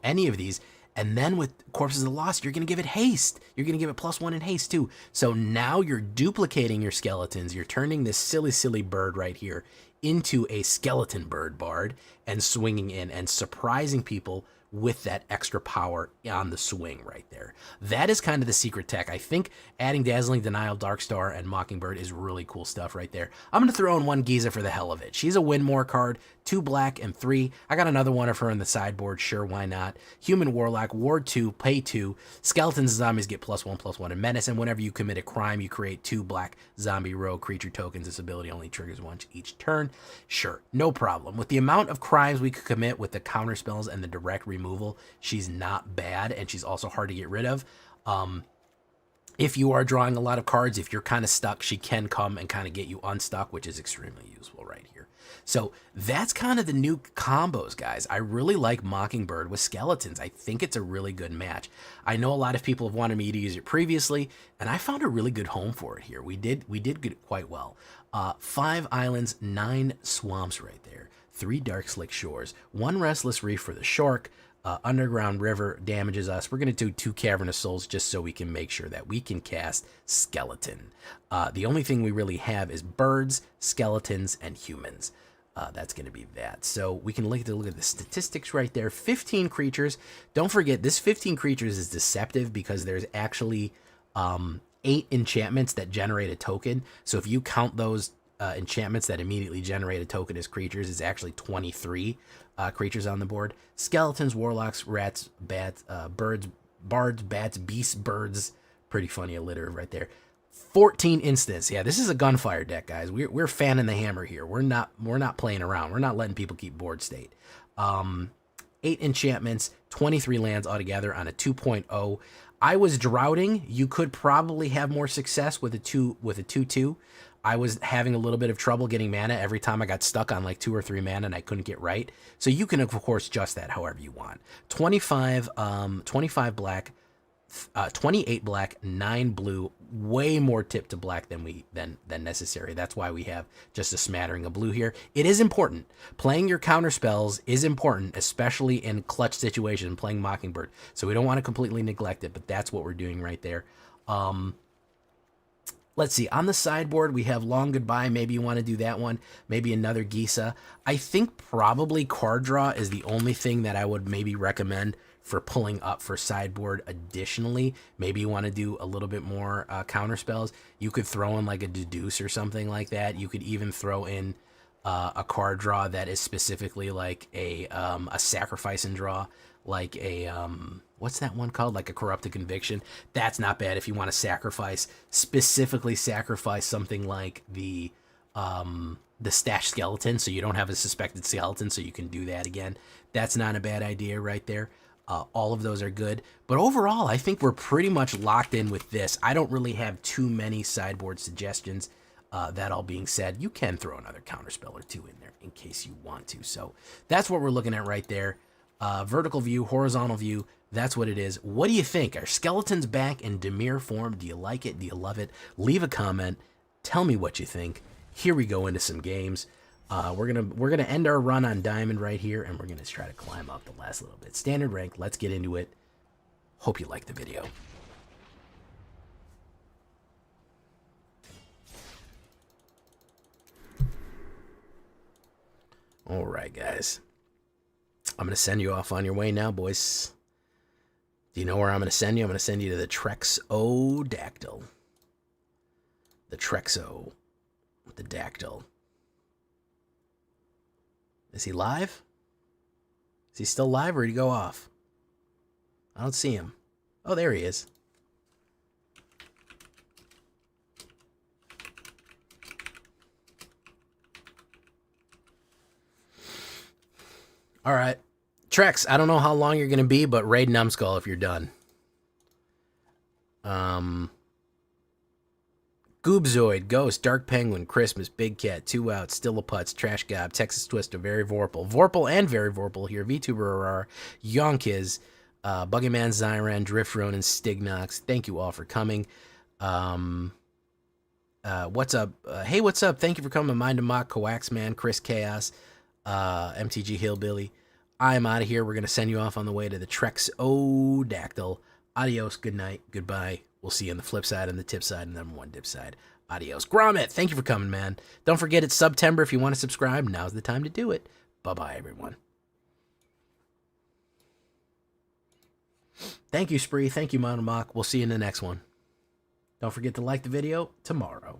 Any of these. And then with Corpses of the Lost, you're going to give it haste. You're going to give it +1 in haste too. So now you're duplicating your skeletons. You're turning this silly, silly bird right here into a skeleton bird bard and swinging in and surprising people with that extra power on the swing right there. That is kind of the secret tech. I think adding Dazzling Denial, Darkstar, and Mockingbird is really cool stuff right there. I'm going to throw in 1 Giza for the hell of it. She's a win more card. 2 black and 3. I got another one of her in the sideboard. Sure, why not? Human Warlock, Ward 2, pay 2. Skeletons and zombies get +1/+1 in menace, and whenever you commit a crime, you create 2 black zombie rogue creature tokens. This ability only triggers once each turn. Sure, no problem. With the amount of crimes we could commit with the counter spells and the direct removal, she's not bad, and she's also hard to get rid of. If you are drawing a lot of cards, if you're kind of stuck, she can come and kind of get you unstuck, which is extremely useful right here. So that's kind of the new combos, guys. I really like Mockingbird with Skeletons. I think it's a really good match. I know a lot of people have wanted me to use it previously, and I found a really good home for it here. We did get it quite well. 5 islands, 9 swamps right there. 3 Dark Slick Shores, 1 Restless Reef for the Shark. Underground River damages us. We're going to do 2 Cavernous Souls just so we can make sure that we can cast Skeleton. The only thing we really have is birds, skeletons, and humans. That's going to be that. So we can look at the statistics right there. 15 creatures. Don't forget, this 15 creatures is deceptive because there's actually 8 enchantments that generate a token. So if you count those enchantments that immediately generate a token as creatures, it's actually 23 creatures on the board. Skeletons, warlocks, rats, bats, birds, bards, bats, beasts, birds. Pretty funny, a litter right there. 14 instants. Yeah, this is a gunfire deck, guys. We're fanning the hammer here. We're not playing around. We're not letting people keep board state. 8 enchantments, 23 lands altogether on a 2.0. I was droughting. You could probably have more success with a 2/2. I was having a little bit of trouble getting mana every time I got stuck on like 2 or 3 mana and I couldn't get right. So you can, of course, adjust that however you want. 25 black, 28 black, 9 blue, way more tip to black than necessary. That's why we have just a smattering of blue here. It is important. Playing your counter spells is important, especially in clutch situation, playing Mockingbird. So we don't want to completely neglect it, but that's what we're doing right there. Let's see, on the sideboard, we have Long Goodbye. Maybe you want to do that one. Maybe another Gisa. I think probably card draw is the only thing that I would maybe recommend for pulling up for sideboard. Additionally, maybe you want to do a little bit more counter spells. You could throw in like a Deduce or something like that. You could even throw in a card draw that is specifically like a Sacrifice and Draw, like a what's that one called? Like a Corrupted Conviction. That's not bad if you want to specifically sacrifice something like the Stash Skeleton, so you don't have a suspected skeleton, so you can do that again. That's not a bad idea right there. All of those are good. But overall, I think we're pretty much locked in with this. I don't really have too many sideboard suggestions. That all being said, you can throw another counterspell or 2 in there in case you want to. So that's what we're looking at right there. Vertical view, horizontal view, that's what it is. What do you think? Are skeletons back in Dimir form? Do you like it? Do you love it? Leave a comment. Tell me what you think. Here we go into some games. We're gonna end our run on Diamond right here, and we're gonna try to climb up the last little bit. Standard rank. Let's get into it. Hope you like the video. All right, guys. I'm going to send you off on your way now, boys. Do you know where I'm going to send you? I'm going to send you to the Trexodactyl. The Trexo. The Dactyl. Is he live? Is he still live or did he go off? I don't see him. Oh, there he is. All right. Trex, I don't know how long you're going to be, but raid Numbskull if you're done. Goobzoid, Ghost, Dark Penguin, Christmas, Big Cat, 2 Out, Still a Putz, Trash Gob, Texas Twister, Very Vorpal. Vorpal and Very Vorpal here. VTuber, Yonkiz, Buggyman, Zyran, Drift Ronin, Stignox. Thank you all for coming. What's up? Hey, what's up? Thank you for coming. Mind to Mock, Coaxman, Chris Chaos, MTG Hillbilly. I'm out of here. We're going to send you off on the way to the Trexodactyl. Adios, good night, goodbye. We'll see you on the flip side and the tip side and #1 dip side. Adios. Gromit, thank you for coming, man. Don't forget it's September. If you want to subscribe, now's the time to do it. Bye-bye, everyone. Thank you, Spree. Thank you, Monomock. We'll see you in the next one. Don't forget to like the video tomorrow.